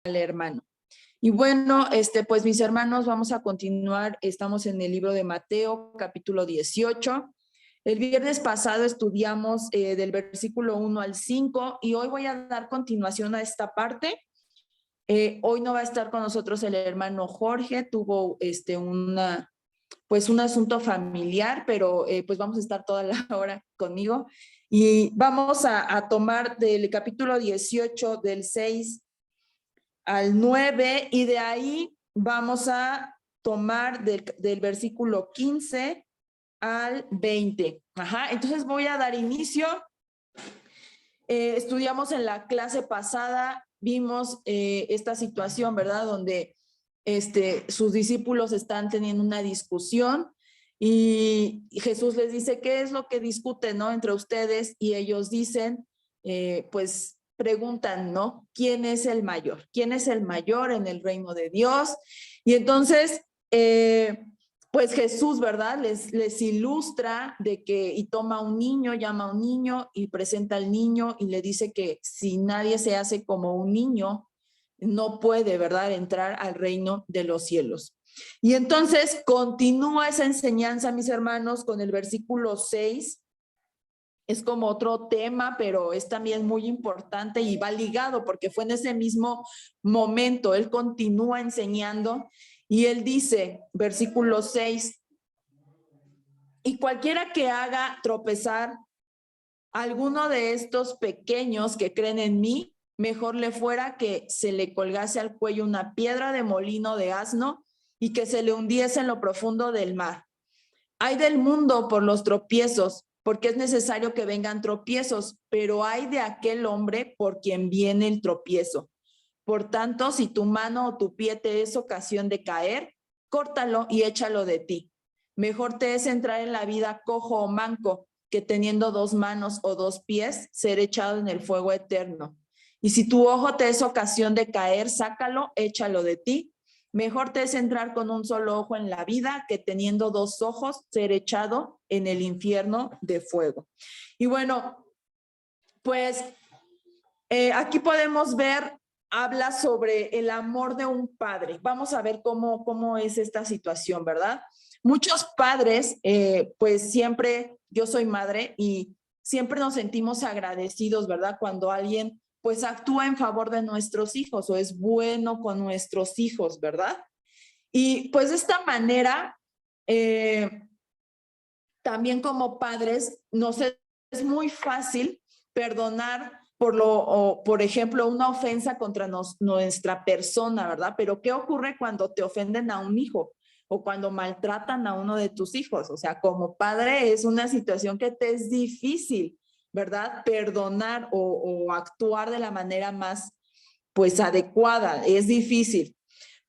hermano. Y bueno, pues mis hermanos, vamos a continuar. Estamos en el libro de Mateo, capítulo 18. El viernes pasado estudiamos del versículo 1 al 5 y hoy voy a dar continuación a esta parte. Hoy no va a estar con nosotros el hermano Jorge, tuvo un asunto familiar, pero pues vamos a estar toda la hora conmigo. Y vamos a tomar del capítulo 18, del 6 al 9, y de ahí vamos a tomar del versículo 15 al 20. Entonces voy a dar inicio. Estudiamos en la clase pasada, vimos esta situación, ¿verdad? Donde sus discípulos están teniendo una discusión y Jesús les dice, ¿qué es lo que discuten, no, entre ustedes? Y ellos dicen, pues preguntan, ¿no? ¿Quién es el mayor? ¿Quién es el mayor en el reino de Dios? Y entonces, pues Jesús, ¿verdad? Les ilustra de que, y toma un niño, llama a un niño y presenta al niño y le dice que si nadie se hace como un niño, no puede, ¿verdad?, entrar al reino de los cielos. Y entonces continúa esa enseñanza, mis hermanos, con el versículo 6. Es como otro tema, pero es también muy importante y va ligado porque fue en ese mismo momento. Él continúa enseñando y él dice, versículo 6, y cualquiera que haga tropezar a alguno de estos pequeños que creen en mí, mejor le fuera que se le colgase al cuello una piedra de molino de asno y que se le hundiese en lo profundo del mar. Ay del mundo por los tropiezos, porque es necesario que vengan tropiezos, pero ay de aquel hombre por quien viene el tropiezo. Por tanto, si tu mano o tu pie te es ocasión de caer, córtalo y échalo de ti. Mejor te es entrar en la vida cojo o manco, que teniendo dos manos o dos pies, ser echado en el fuego eterno. Y si tu ojo te es ocasión de caer, sácalo, échalo de ti. Mejor te es entrar con un solo ojo en la vida, que teniendo dos ojos, ser echado en el infierno de fuego. Y bueno, pues aquí podemos ver, habla sobre el amor de un padre. Vamos a ver cómo es esta situación, ¿verdad? Muchos padres, pues siempre, yo soy madre y siempre nos sentimos agradecidos, ¿verdad? Cuando alguien pues actúa en favor de nuestros hijos o es bueno con nuestros hijos, ¿verdad? Y pues de esta manera, también como padres, nos es muy fácil perdonar por ejemplo, una ofensa contra nuestra persona, ¿verdad? Pero ¿qué ocurre cuando te ofenden a un hijo o cuando maltratan a uno de tus hijos? O sea, como padre es una situación que te es difícil, ¿verdad? Perdonar o actuar de la manera más, pues, adecuada, es difícil.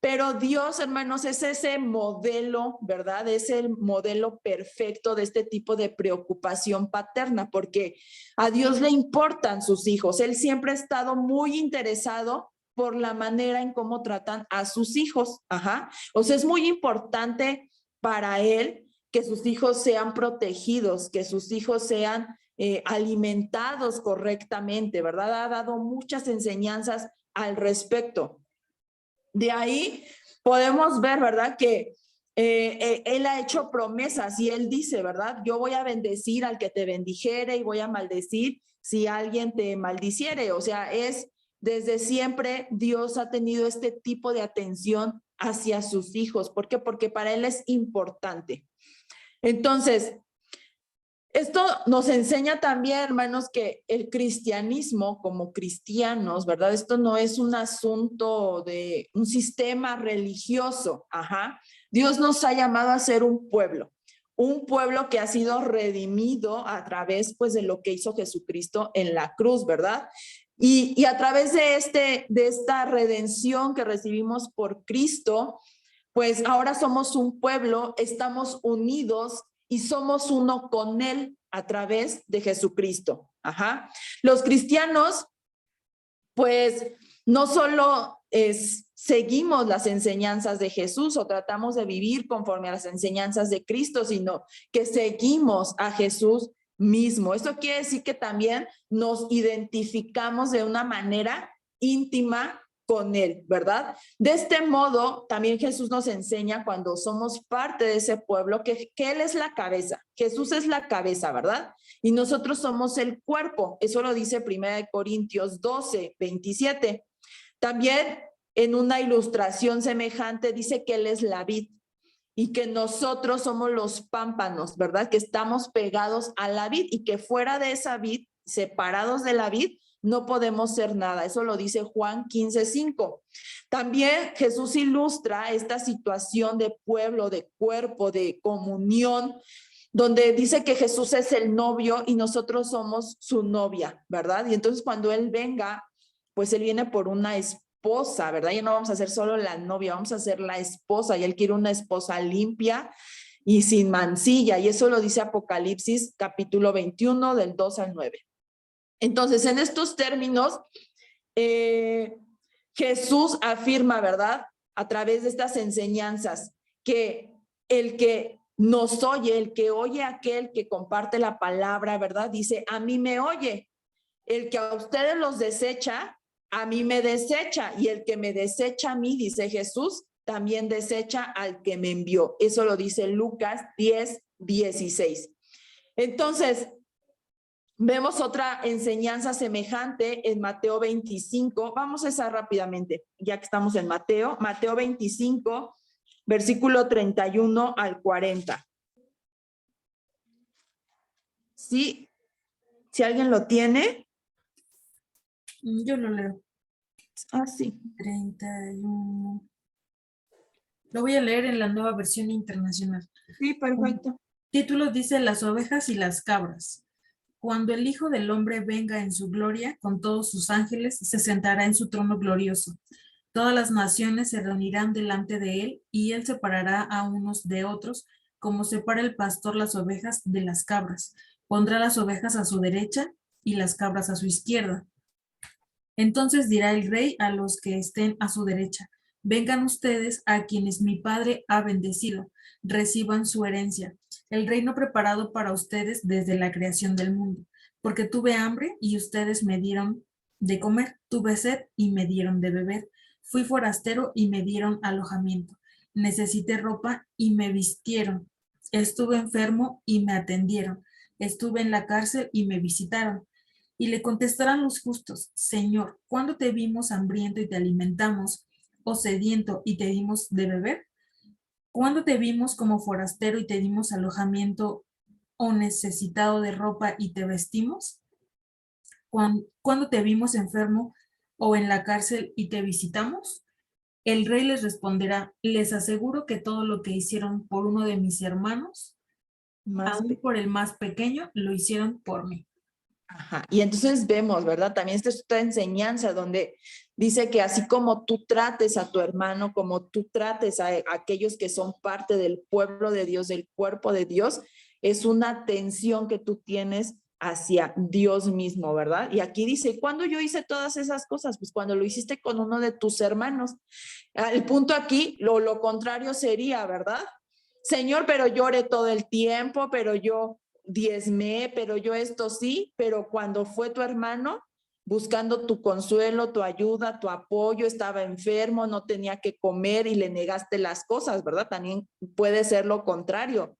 Pero Dios, hermanos, es ese modelo, ¿verdad? Es el modelo perfecto de este tipo de preocupación paterna, porque a Dios le importan sus hijos. Él siempre ha estado muy interesado por la manera en cómo tratan a sus hijos. O sea, es muy importante para él que sus hijos sean protegidos, que sus hijos sean alimentados correctamente, ¿verdad? Ha dado muchas enseñanzas al respecto. De ahí podemos ver, ¿verdad?, que él ha hecho promesas y él dice, ¿verdad? Yo voy a bendecir al que te bendijere y voy a maldecir si alguien te maldiciere. O sea, desde siempre Dios ha tenido este tipo de atención hacia sus hijos. ¿Por qué? Porque para él es importante. Entonces, esto nos enseña también, hermanos, que el cristianismo como cristianos, ¿verdad? Esto no es un asunto de un sistema religioso. Dios nos ha llamado a ser un pueblo que ha sido redimido a través, pues, de lo que hizo Jesucristo en la cruz, ¿verdad? Y a través de esta redención que recibimos por Cristo, pues ahora somos un pueblo, estamos unidos y somos uno con él a través de Jesucristo. Los cristianos, pues, no solo seguimos las enseñanzas de Jesús o tratamos de vivir conforme a las enseñanzas de Cristo, sino que seguimos a Jesús mismo. Esto quiere decir que también nos identificamos de una manera íntima con él, ¿verdad? De este modo, también Jesús nos enseña cuando somos parte de ese pueblo que él es la cabeza, Jesús es la cabeza, ¿verdad? Y nosotros somos el cuerpo, eso lo dice 1 Corintios 12, 27. También en una ilustración semejante dice que él es la vid y que nosotros somos los pámpanos, ¿verdad? Que estamos pegados a la vid y que fuera de esa vid, separados de la vid, no podemos ser nada. Eso lo dice Juan 15:5. También Jesús ilustra esta situación de pueblo, de cuerpo, de comunión, donde dice que Jesús es el novio y nosotros somos su novia, ¿verdad? Y entonces cuando Él venga, pues Él viene por una esposa, ¿verdad? Ya no vamos a ser solo la novia, vamos a ser la esposa y Él quiere una esposa limpia y sin mancilla. Y eso lo dice Apocalipsis capítulo 21 del 2 al 9. Entonces, en estos términos, Jesús afirma, ¿verdad? A través de estas enseñanzas, que el que nos oye, el que oye a aquel que comparte la palabra, ¿verdad? Dice, a mí me oye. El que a ustedes los desecha, a mí me desecha. Y el que me desecha a mí, dice Jesús, también desecha al que me envió. Eso lo dice Lucas 10:16. Entonces, vemos otra enseñanza semejante en Mateo 25. Vamos a esa rápidamente, ya que estamos en Mateo. Mateo 25, versículo 31 al 40. ¿Sí? Si alguien lo tiene. Yo lo leo. Ah, sí. 31. Lo voy a leer en la Nueva Versión Internacional. Sí, perfecto. Título dice Las ovejas y las cabras. Cuando el Hijo del Hombre venga en su gloria con todos sus ángeles, se sentará en su trono glorioso. Todas las naciones se reunirán delante de él y él separará a unos de otros, como separa el pastor las ovejas de las cabras. Pondrá las ovejas a su derecha y las cabras a su izquierda. Entonces dirá el rey a los que estén a su derecha: vengan ustedes a quienes mi Padre ha bendecido, reciban su herencia, el reino preparado para ustedes desde la creación del mundo. Porque tuve hambre y ustedes me dieron de comer, tuve sed y me dieron de beber, fui forastero y me dieron alojamiento, necesité ropa y me vistieron, estuve enfermo y me atendieron, estuve en la cárcel y me visitaron. Y le contestarán los justos: Señor, ¿cuándo te vimos hambriento y te alimentamos, o sediento y te dimos de beber? ¿Cuándo te vimos como forastero y te dimos alojamiento, o necesitado de ropa y te vestimos? ¿Cuándo te vimos enfermo o en la cárcel y te visitamos? El rey les responderá: les aseguro que todo lo que hicieron por uno de mis hermanos, aún por el más pequeño, lo hicieron por mí. Ajá. Y entonces vemos, ¿verdad? También esta es otra enseñanza donde dice que así como tú trates a tu hermano, como tú trates a aquellos que son parte del pueblo de Dios, del cuerpo de Dios, es una atención que tú tienes hacia Dios mismo, ¿verdad? Y aquí dice, ¿cuándo yo hice todas esas cosas? Pues cuando lo hiciste con uno de tus hermanos. El punto aquí, lo contrario sería, ¿verdad? Señor, pero yo oré todo el tiempo, pero yo diezmé, pero yo esto sí, pero cuando fue tu hermano buscando tu consuelo, tu ayuda, tu apoyo, estaba enfermo, no tenía que comer y le negaste las cosas, ¿verdad? También puede ser lo contrario,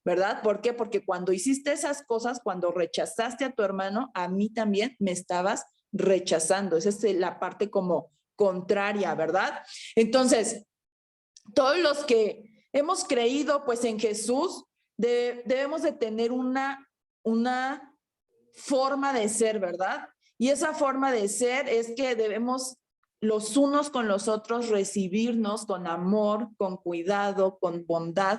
¿verdad? ¿Por qué? Porque cuando hiciste esas cosas, cuando rechazaste a tu hermano, a mí también me estabas rechazando. Esa es la parte como contraria, ¿verdad? Entonces, todos los que hemos creído pues en Jesús, debemos de tener una forma de ser, ¿verdad? Y esa forma de ser es que debemos los unos con los otros recibirnos con amor, con cuidado, con bondad,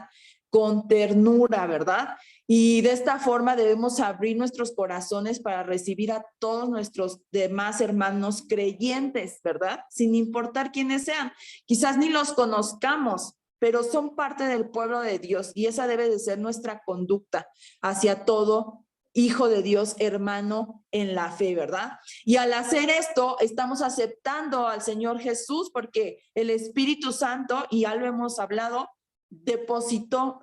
con ternura, ¿verdad? Y de esta forma debemos abrir nuestros corazones para recibir a todos nuestros demás hermanos creyentes, ¿verdad? Sin importar quiénes sean. Quizás ni los conozcamos, pero son parte del pueblo de Dios y esa debe de ser nuestra conducta hacia todo hijo de Dios, hermano en la fe, ¿verdad? Y al hacer esto, estamos aceptando al Señor Jesús porque el Espíritu Santo, y ya lo hemos hablado,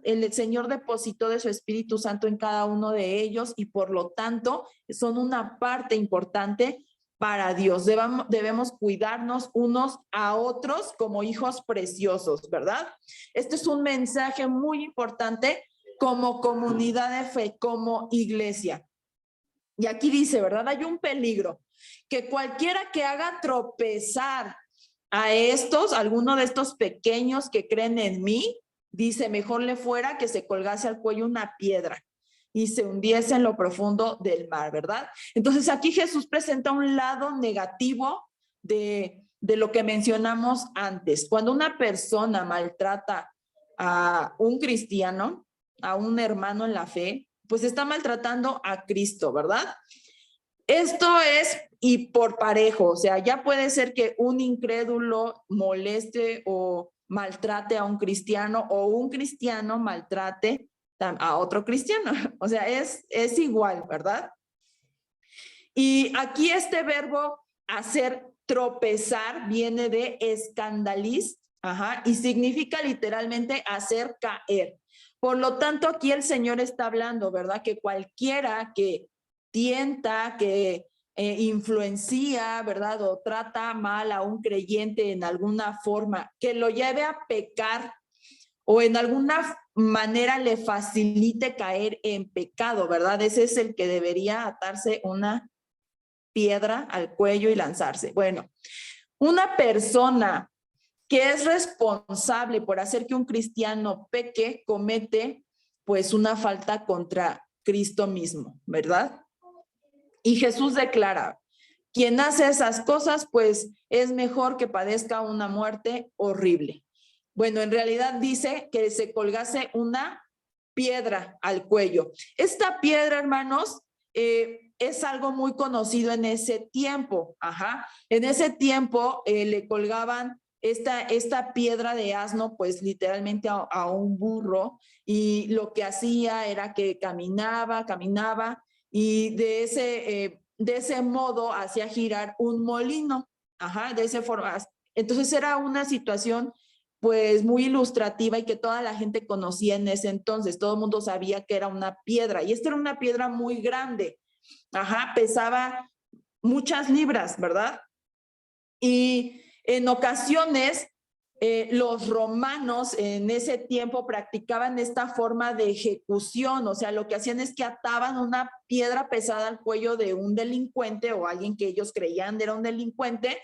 el Señor depositó de su Espíritu Santo en cada uno de ellos y por lo tanto son una parte importante para Dios. Debemos cuidarnos unos a otros como hijos preciosos, ¿verdad? Este es un mensaje muy importante como comunidad de fe, como iglesia. Y aquí dice, ¿verdad? Hay un peligro, que cualquiera que haga tropezar a alguno de estos pequeños que creen en mí, dice, mejor le fuera que se colgase al cuello una piedra y se hundiese en lo profundo del mar, ¿verdad? Entonces aquí Jesús presenta un lado negativo de lo que mencionamos antes. Cuando una persona maltrata a un cristiano, a un hermano en la fe, pues está maltratando a Cristo, ¿verdad? Esto es y por parejo, o sea, ya puede ser que un incrédulo moleste o maltrate a un cristiano o un cristiano maltrate a otro cristiano, o sea, es igual, ¿verdad? Y aquí este verbo hacer tropezar viene de escandaliz, y significa literalmente hacer caer. Por lo tanto, aquí el Señor está hablando, ¿verdad? Que cualquiera que tienta, que influencia, ¿verdad? O trata mal a un creyente en alguna forma, que lo lleve a pecar o en alguna manera le facilite caer en pecado, ¿verdad? Ese es el que debería atarse una piedra al cuello y lanzarse. Bueno, una persona que es responsable por hacer que un cristiano peque, comete pues una falta contra Cristo mismo, ¿verdad? Y Jesús declara, quien hace esas cosas, pues es mejor que padezca una muerte horrible. Bueno, en realidad dice que se colgase una piedra al cuello. Esta piedra, hermanos, es algo muy conocido en ese tiempo. En ese tiempo le colgaban esta piedra de asno, pues literalmente a un burro, y lo que hacía era que caminaba y de ese modo hacía girar un molino, de esa forma. Entonces era una situación pues muy ilustrativa y que toda la gente conocía en ese entonces. Todo el mundo sabía que era una piedra y esta era una piedra muy grande, pesaba muchas libras, ¿verdad? Y en ocasiones los romanos en ese tiempo practicaban esta forma de ejecución, o sea, lo que hacían es que ataban una piedra pesada al cuello de un delincuente o alguien que ellos creían era un delincuente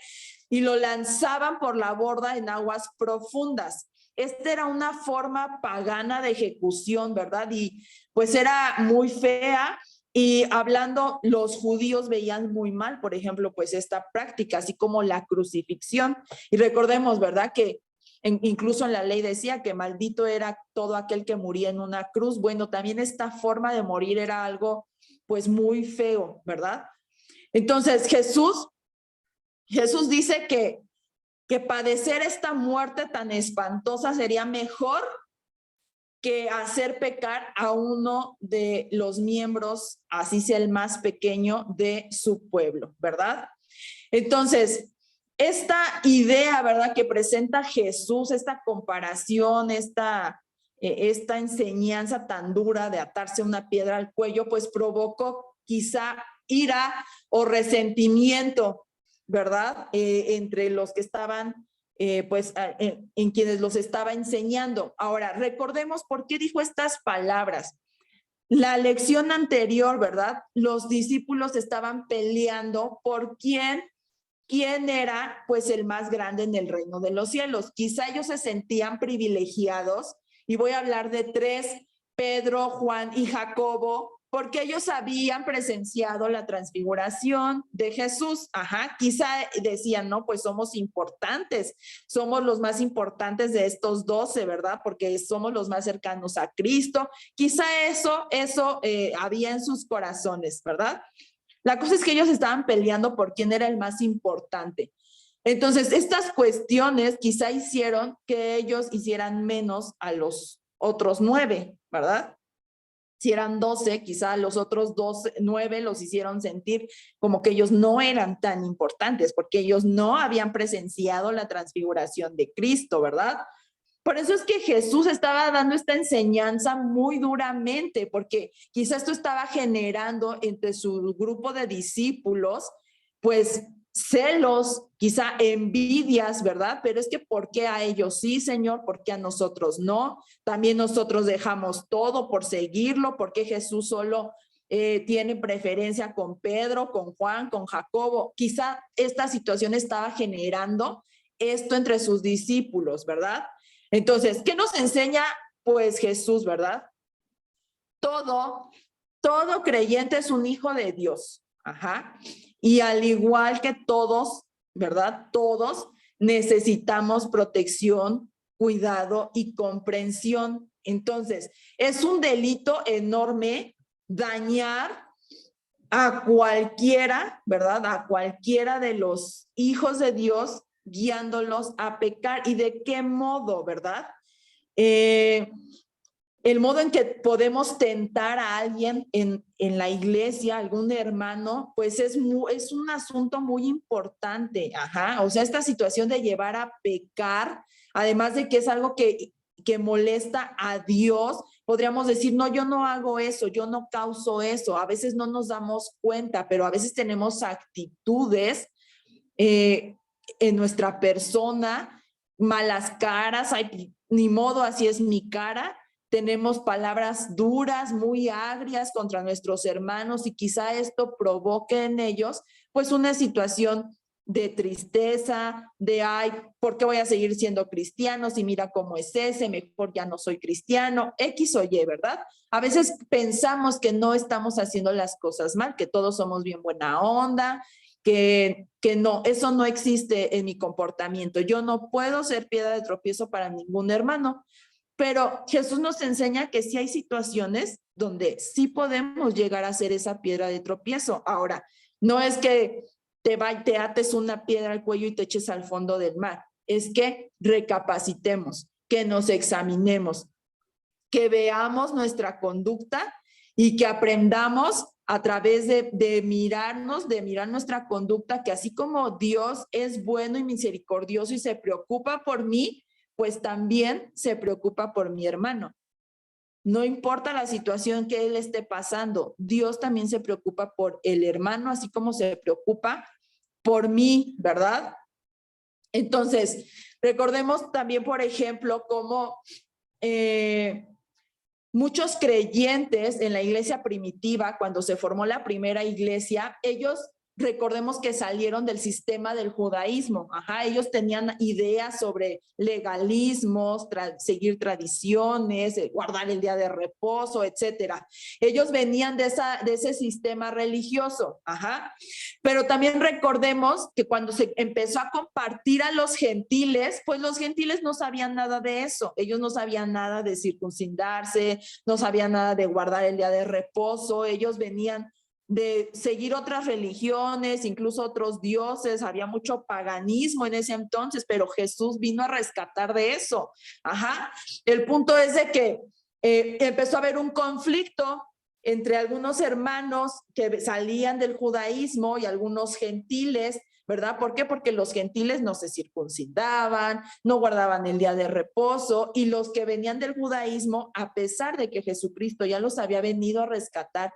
y lo lanzaban por la borda en aguas profundas. Esta era una forma pagana de ejecución, ¿verdad? Y pues era muy fea. Y hablando, los judíos veían muy mal, por ejemplo, pues esta práctica, así como la crucifixión. Y recordemos, ¿verdad? Que incluso en la ley decía que maldito era todo aquel que moría en una cruz. Bueno, también esta forma de morir era algo pues muy feo, ¿verdad? Entonces Jesús dice que padecer esta muerte tan espantosa sería mejor que hacer pecar a uno de los miembros, así sea el más pequeño de su pueblo, ¿verdad? Entonces, esta idea, ¿verdad?, que presenta Jesús, esta comparación, esta enseñanza tan dura de atarse una piedra al cuello, pues provocó quizá ira o resentimiento, ¿verdad?, entre los que estaban en quienes los estaba enseñando. Ahora, recordemos por qué dijo estas palabras. La lección anterior, ¿verdad? Los discípulos estaban peleando por quién era pues el más grande en el reino de los cielos. Quizá ellos se sentían privilegiados y voy a hablar de tres, Pedro, Juan y Jacobo, porque ellos habían presenciado la transfiguración de Jesús. Quizá decían, no, pues somos importantes, somos los más importantes de estos 12, ¿verdad? Porque somos los más cercanos a Cristo. Quizá eso había en sus corazones, ¿verdad? La cosa es que ellos estaban peleando por quién era el más importante. Entonces, estas cuestiones quizá hicieron que ellos hicieran menos a los otros 9, ¿verdad? Si eran 12, quizá los otros 9 los hicieron sentir como que ellos no eran tan importantes, porque ellos no habían presenciado la transfiguración de Cristo, ¿verdad? Por eso es que Jesús estaba dando esta enseñanza muy duramente, porque quizá esto estaba generando entre su grupo de discípulos pues celos, quizá envidias, ¿verdad? Pero es que ¿por qué a ellos sí, Señor? ¿Por qué a nosotros no? También nosotros dejamos todo por seguirlo, ¿por qué Jesús solo tiene preferencia con Pedro, con Juan, con Jacobo? Quizá esta situación estaba generando esto entre sus discípulos, ¿verdad? Entonces, ¿qué nos enseña pues Jesús, verdad? Todo creyente es un hijo de Dios. Ajá. Y al igual que todos, ¿verdad? Todos necesitamos protección, cuidado y comprensión. Entonces, es un delito enorme dañar a cualquiera, ¿verdad? A cualquiera de los hijos de Dios, guiándolos a pecar. ¿Y de qué modo, verdad? El modo en que podemos tentar a alguien en la iglesia, algún hermano, pues es un asunto muy importante. Ajá. O sea, esta situación de llevar a pecar, además de que es algo que molesta a Dios, podríamos decir, no, yo no hago eso, yo no causo eso. A veces no nos damos cuenta, pero a veces tenemos actitudes en nuestra persona, malas caras, ay, ni modo, así es mi cara. Tenemos palabras duras, muy agrias contra nuestros hermanos y quizá esto provoque en ellos pues una situación de tristeza, de ay, ¿por qué voy a seguir siendo cristiano si mira cómo es ese? Mejor ya no soy cristiano, X o Y, ¿verdad? A veces pensamos que no estamos haciendo las cosas mal, que todos somos bien buena onda, que no, eso no existe en mi comportamiento. Yo no puedo ser piedra de tropiezo para ningún hermano. Pero Jesús nos enseña que sí hay situaciones donde sí podemos llegar a ser esa piedra de tropiezo. Ahora, no es que te ates una piedra al cuello y te eches al fondo del mar. Es que recapacitemos, que nos examinemos, que veamos nuestra conducta y que aprendamos a través de mirarnos, de mirar nuestra conducta, que así como Dios es bueno y misericordioso y se preocupa por mí, pues también se preocupa por mi hermano. No importa la situación que él esté pasando, Dios también se preocupa por el hermano, así como se preocupa por mí, ¿verdad? Entonces, recordemos también, por ejemplo, cómo muchos creyentes en la iglesia primitiva, cuando se formó la primera iglesia, ellos recordemos que salieron del sistema del judaísmo. Ajá, ellos tenían ideas sobre legalismos, seguir tradiciones, guardar el día de reposo, etcétera. Ellos venían de ese sistema religioso. Ajá. Pero también recordemos que cuando se empezó a compartir a los gentiles, pues los gentiles no sabían nada de eso. Ellos no sabían nada de circuncidarse, no sabían nada de guardar el día de reposo. Ellos venían de seguir otras religiones, incluso otros dioses, había mucho paganismo en ese entonces, pero Jesús vino a rescatar de eso. Ajá. El punto es de que empezó a haber un conflicto entre algunos hermanos que salían del judaísmo y algunos gentiles, ¿verdad? ¿Por qué? Porque los gentiles no se circuncidaban, no guardaban el día de reposo, y los que venían del judaísmo, a pesar de que Jesucristo ya los había venido a rescatar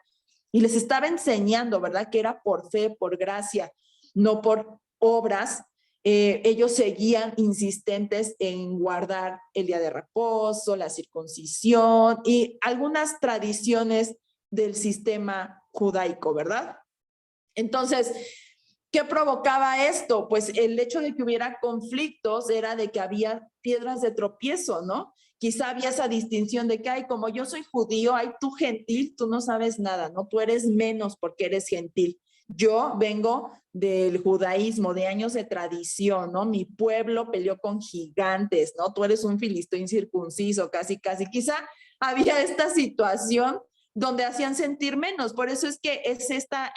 y les estaba enseñando, ¿verdad? Que era por fe, por gracia, no por obras. Ellos seguían insistentes en guardar el día de reposo, la circuncisión y algunas tradiciones del sistema judaico, ¿verdad? Entonces, ¿qué provocaba esto? Pues el hecho de que hubiera conflictos era de que había piedras de tropiezo, ¿no? Quizá había esa distinción de que, ay, como yo soy judío, ay, tú gentil, tú no sabes nada, ¿no? Tú eres menos porque eres gentil. Yo vengo del judaísmo, de años de tradición, ¿no? Mi pueblo peleó con gigantes, ¿no? Tú eres un filisteo incircunciso, casi, casi. Quizá había esta situación donde hacían sentir menos. Por eso es que es esta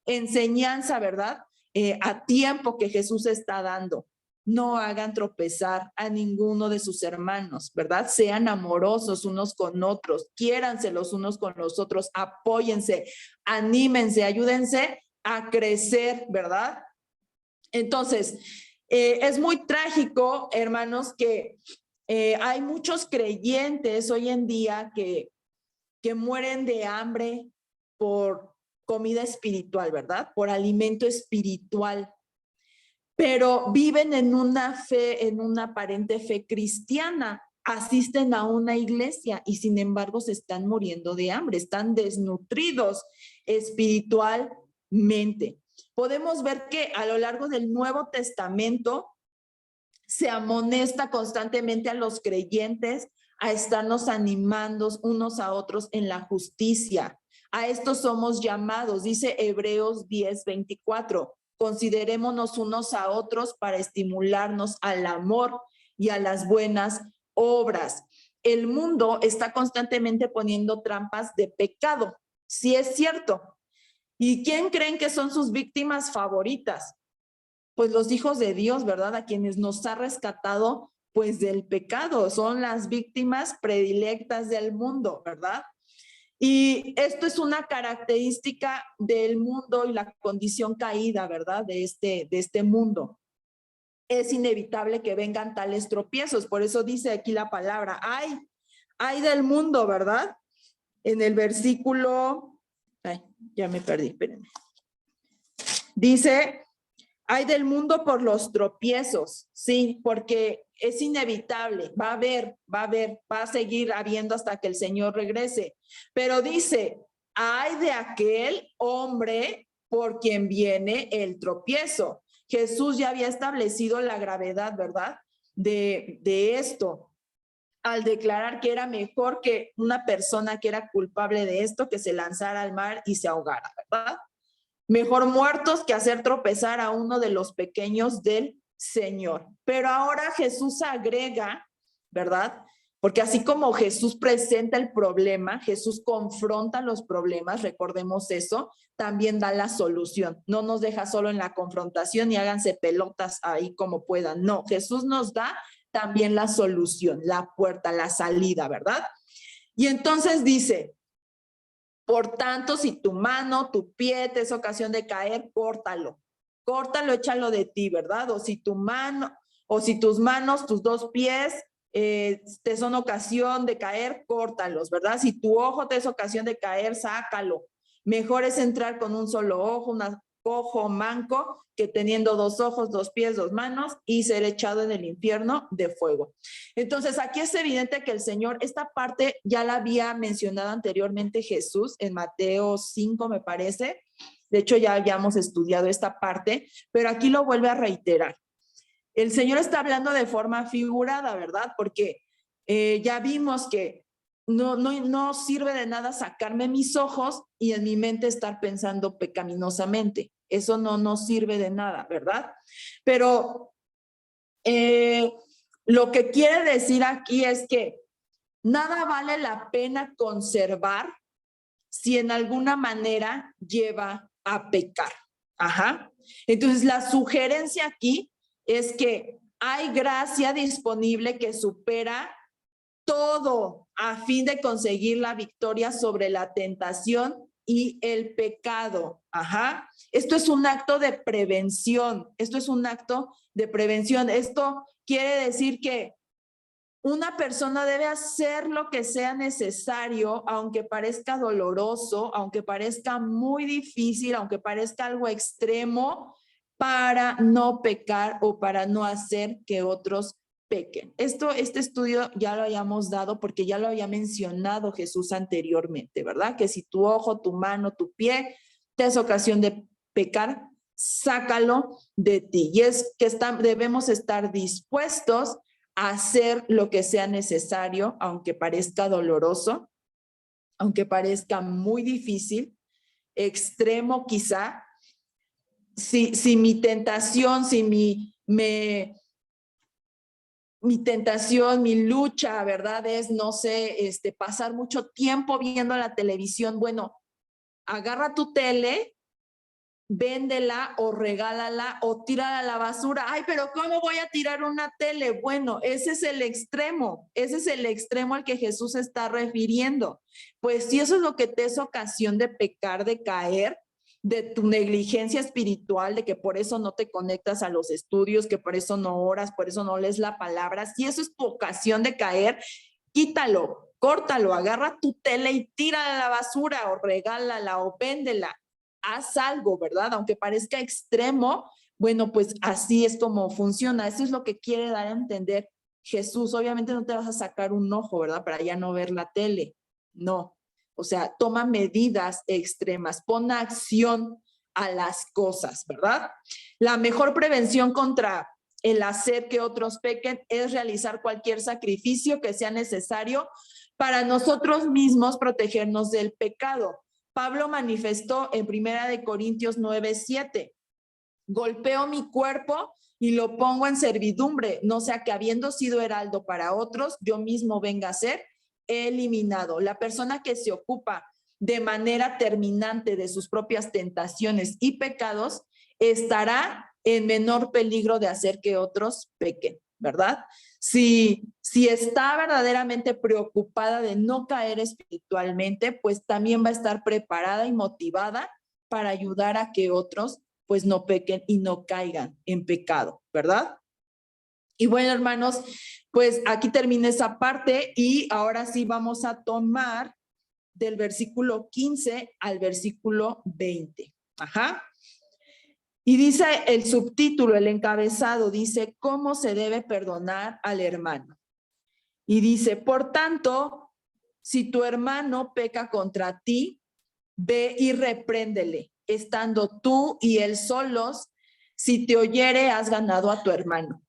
enseñanza, ¿verdad? A tiempo que Jesús está dando. No hagan tropezar a ninguno de sus hermanos, ¿verdad? Sean amorosos unos con otros, quiéranse los unos con los otros, apóyense, anímense, ayúdense a crecer, ¿verdad? Entonces, es muy trágico, hermanos, que hay muchos creyentes hoy en día que mueren de hambre por comida espiritual, ¿verdad? Por alimento espiritual. Pero viven en una fe, en una aparente fe cristiana, asisten a una iglesia y sin embargo se están muriendo de hambre, están desnutridos espiritualmente. Podemos ver que a lo largo del Nuevo Testamento se amonesta constantemente a los creyentes a estarnos animando unos a otros en la justicia. A esto somos llamados, dice Hebreos 10:24. Considerémonos unos a otros para estimularnos al amor y a las buenas obras. El mundo está constantemente poniendo trampas de pecado, sí es cierto. ¿Y quién creen que son sus víctimas favoritas? Pues los hijos de Dios, ¿verdad? A quienes nos ha rescatado pues del pecado, son las víctimas predilectas del mundo, ¿verdad? Y esto es una característica del mundo y la condición caída, ¿verdad? De este mundo. Es inevitable que vengan tales tropiezos, por eso dice aquí la palabra, ay del mundo, ¿verdad? En el versículo, ya me perdí, espérenme. Dice, ay del mundo por los tropiezos, sí, porque es inevitable, va a seguir habiendo hasta que el Señor regrese. Pero dice, ay de aquel hombre por quien viene el tropiezo. Jesús ya había establecido la gravedad, ¿verdad? De esto, al declarar que era mejor que una persona que era culpable de esto, que se lanzara al mar y se ahogara, ¿verdad? Mejor muertos que hacer tropezar a uno de los pequeños del Señor. Pero ahora Jesús agrega, ¿verdad? Porque así como Jesús presenta el problema, Jesús confronta los problemas, recordemos eso, también da la solución. No nos deja solo en la confrontación y háganse pelotas ahí como puedan. No, Jesús nos da también la solución, la puerta, la salida, ¿verdad? Y entonces dice, por tanto, si tu mano, tu pie te es ocasión de caer, córtalo, échalo de ti, ¿verdad? O si tu mano, o si tus manos, tus dos pies te son ocasión de caer, córtalos, ¿verdad? Si tu ojo te es ocasión de caer, sácalo. Mejor es entrar con un solo ojo, un ojo manco, que teniendo dos ojos, dos pies, dos manos y ser echado en el infierno de fuego. Entonces, aquí es evidente que el Señor, esta parte ya la había mencionado anteriormente Jesús en Mateo 5, me parece. De hecho, ya habíamos estudiado esta parte, pero aquí lo vuelve a reiterar. El Señor está hablando de forma figurada, ¿verdad? Porque ya vimos que no sirve de nada sacarme mis ojos y en mi mente estar pensando pecaminosamente. Eso no sirve de nada, ¿verdad? Pero lo que quiere decir aquí es que nada vale la pena conservar si en alguna manera lleva a pecar. Ajá. Entonces, la sugerencia aquí es que hay gracia disponible que supera todo a fin de conseguir la victoria sobre la tentación y el pecado. Ajá. Esto es un acto de prevención. Esto quiere decir que una persona debe hacer lo que sea necesario, aunque parezca doloroso, aunque parezca muy difícil, aunque parezca algo extremo, para no pecar o para no hacer que otros pequen. Este estudio ya lo habíamos dado porque ya lo había mencionado Jesús anteriormente, ¿verdad? Que si tu ojo, tu mano, tu pie te es ocasión de pecar, sácalo de ti. Y es que debemos estar dispuestos a hacer lo que sea necesario, aunque parezca doloroso, aunque parezca muy difícil, extremo quizá. Si mi tentación, mi tentación, mi lucha, ¿verdad? Es, no sé, pasar mucho tiempo viendo la televisión. Bueno, agarra tu tele, véndela o regálala o tírala a la basura. Ay, pero ¿cómo voy a tirar una tele? Bueno, ese es el extremo al que Jesús se está refiriendo. Pues si eso es lo que te es ocasión de pecar, de caer, de tu negligencia espiritual, de que por eso no te conectas a los estudios, que por eso no oras, por eso no lees la palabra, si eso es tu ocasión de caer, quítalo, córtalo, agarra tu tele y tírala a la basura o regálala o véndela. haz algo, ¿verdad? Aunque parezca extremo, bueno, pues así es como funciona. Eso es lo que quiere dar a entender Jesús. Obviamente no te vas a sacar un ojo, ¿verdad? Para ya no ver la tele. No. O sea, toma medidas extremas, pon acción a las cosas, ¿verdad? La mejor prevención contra el hacer que otros pequen es realizar cualquier sacrificio que sea necesario para nosotros mismos protegernos del pecado. Pablo manifestó en 1 Corintios 9:7, golpeo mi cuerpo y lo pongo en servidumbre, no sea que habiendo sido heraldo para otros, yo mismo venga a ser eliminado. La persona que se ocupa de manera terminante de sus propias tentaciones y pecados estará en menor peligro de hacer que otros pequen, ¿verdad? Si está verdaderamente preocupada de no caer espiritualmente, pues también va a estar preparada y motivada para ayudar a que otros pues no pequen y no caigan en pecado, ¿verdad? Y bueno, hermanos, pues aquí termina esa parte y ahora sí vamos a tomar del versículo 15 al versículo 20. Ajá. Y dice el subtítulo, el encabezado, dice, ¿cómo se debe perdonar al hermano? Y dice, por tanto, si tu hermano peca contra ti, ve y repréndele, estando tú y él solos. Si te oyere, has ganado a tu hermano.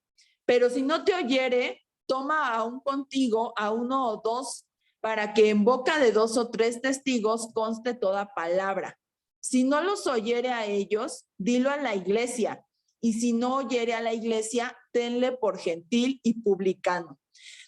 Pero si no te oyere, toma aún contigo a uno o dos, para que en boca de 2 o 3 testigos conste toda palabra. Si no los oyere a ellos, dilo a la iglesia. Y si no oyere a la iglesia, tenle por gentil y publicano.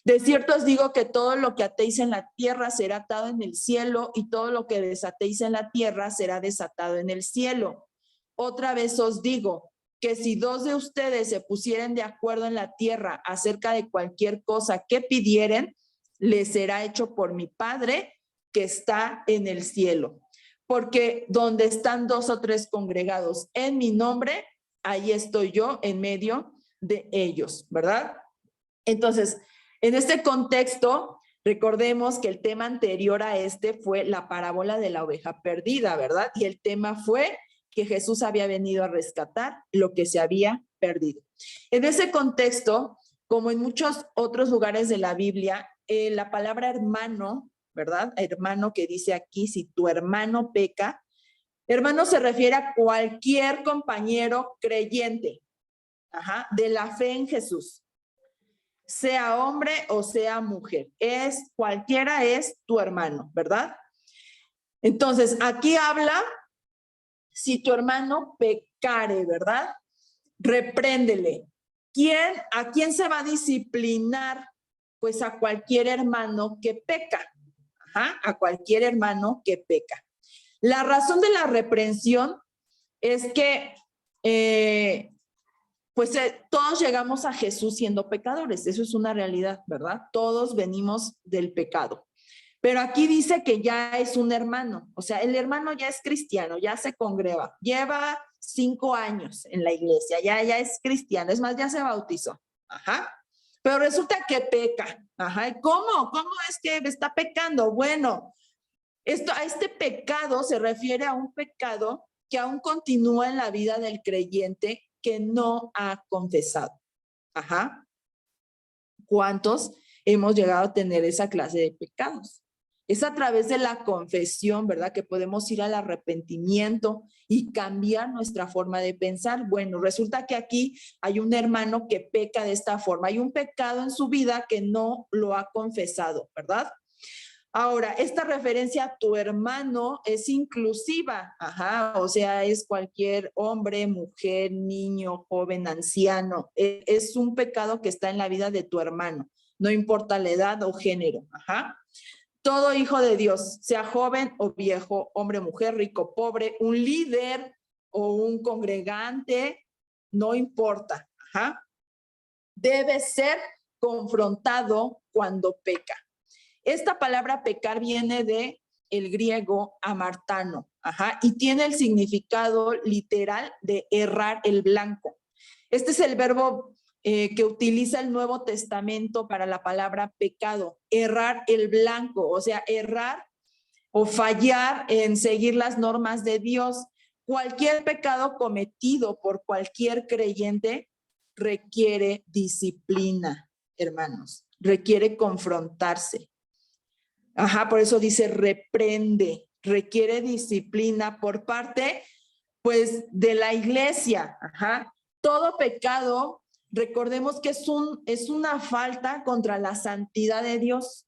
De cierto os digo que todo lo que atéis en la tierra será atado en el cielo, y todo lo que desatéis en la tierra será desatado en el cielo. Otra vez os digo que si 2 de ustedes se pusieren de acuerdo en la tierra acerca de cualquier cosa que pidieren, les será hecho por mi Padre que está en el cielo. Porque donde están 2 o 3 congregados en mi nombre, ahí estoy yo en medio de ellos, ¿verdad? Entonces, en este contexto, recordemos que el tema anterior a este fue la parábola de la oveja perdida, ¿verdad? Y el tema fue que Jesús había venido a rescatar lo que se había perdido. En ese contexto, como en muchos otros lugares de la Biblia, la palabra hermano, ¿verdad? Hermano que dice aquí, si tu hermano peca, hermano se refiere a cualquier compañero creyente, de la fe en Jesús, sea hombre o sea mujer, cualquiera es tu hermano, ¿verdad? Entonces, aquí habla, si tu hermano pecare, ¿verdad? Repréndele. ¿A quién se va a disciplinar? Pues a cualquier hermano que peca, a cualquier hermano que peca. La razón de la reprensión es que todos llegamos a Jesús siendo pecadores, eso es una realidad, ¿verdad? Todos venimos del pecado. Pero aquí dice que ya es un hermano, o sea, el hermano ya es cristiano, ya se congrega, lleva 5 años en la iglesia, ya es cristiano, es más, ya se bautizó, pero resulta que peca, ¿Cómo es que está pecando? Bueno, a este pecado se refiere a un pecado que aún continúa en la vida del creyente que no ha confesado. ¿Cuántos hemos llegado a tener esa clase de pecados? Es a través de la confesión, ¿verdad? Que podemos ir al arrepentimiento y cambiar nuestra forma de pensar. Bueno, resulta que aquí hay un hermano que peca de esta forma. Hay un pecado en su vida que no lo ha confesado, ¿verdad? Ahora, esta referencia a tu hermano es inclusiva, o sea, es cualquier hombre, mujer, niño, joven, anciano. Es un pecado que está en la vida de tu hermano, no importa la edad o género, Todo hijo de Dios, sea joven o viejo, hombre, mujer, rico, pobre, un líder o un congregante, no importa, debe ser confrontado cuando peca. Esta palabra pecar viene de el griego amartano, y tiene el significado literal de errar el blanco. Este es el verbo que utiliza el Nuevo Testamento para la palabra pecado, errar el blanco, o sea, errar o fallar en seguir las normas de Dios. cualquier pecado cometido por cualquier creyente requiere disciplina, hermanos, requiere confrontarse. Ajá, por eso dice reprende, requiere disciplina por parte, pues, de la iglesia. Ajá, todo pecado, recordemos que es una falta contra la santidad de Dios.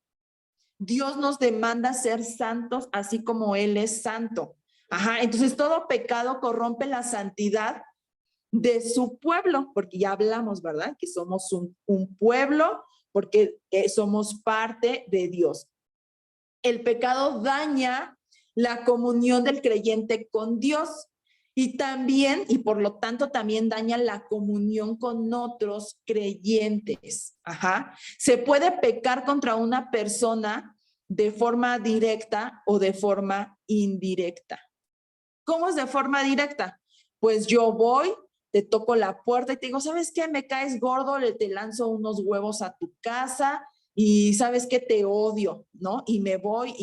Dios nos demanda ser santos así como Él es santo. Ajá, entonces todo pecado corrompe la santidad de su pueblo, porque ya hablamos, ¿verdad? Que somos un pueblo, porque somos parte de Dios. El pecado daña la comunión del creyente con Dios y también, y por lo tanto también daña la comunión con otros creyentes. Ajá. Se puede pecar contra una persona de forma directa o de forma indirecta. ¿Cómo es de forma directa? Pues yo voy, te toco la puerta y te digo, ¿sabes qué? Me caes gordo, te lanzo unos huevos a tu casa y ¿sabes qué? Te odio, ¿no? Y me voy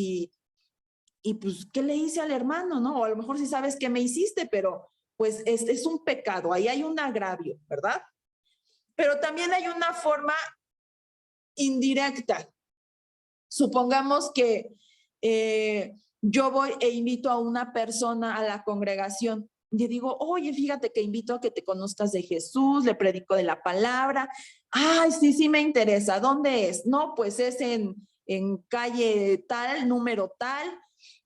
y pues, ¿qué le hice al hermano, no? O a lo mejor sí sabes qué me hiciste, pero pues es un pecado, ahí hay un agravio, ¿verdad? Pero también hay una forma indirecta. Supongamos que yo voy e invito a una persona a la congregación. Le digo, oye, fíjate que invito a que te conozcas de Jesús, le predico de la palabra. Ay, sí, sí me interesa. ¿Dónde es? No, pues es en calle tal, número tal.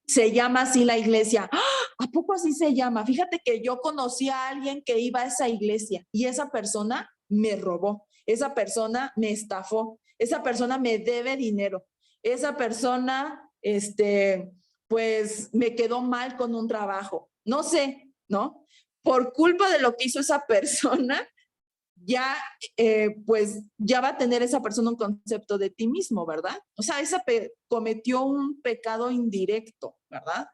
Se llama así la iglesia. ¡Ah! ¿A poco así se llama? Fíjate que yo conocí a alguien que iba a esa iglesia y esa persona me robó. Esa persona me estafó. Esa persona me debe dinero. Esa persona, pues me quedó mal con un trabajo. No sé, ¿no? Por culpa de lo que hizo esa persona, ya, pues ya va a tener esa persona un concepto de ti mismo, ¿verdad? O sea, cometió un pecado indirecto, ¿verdad?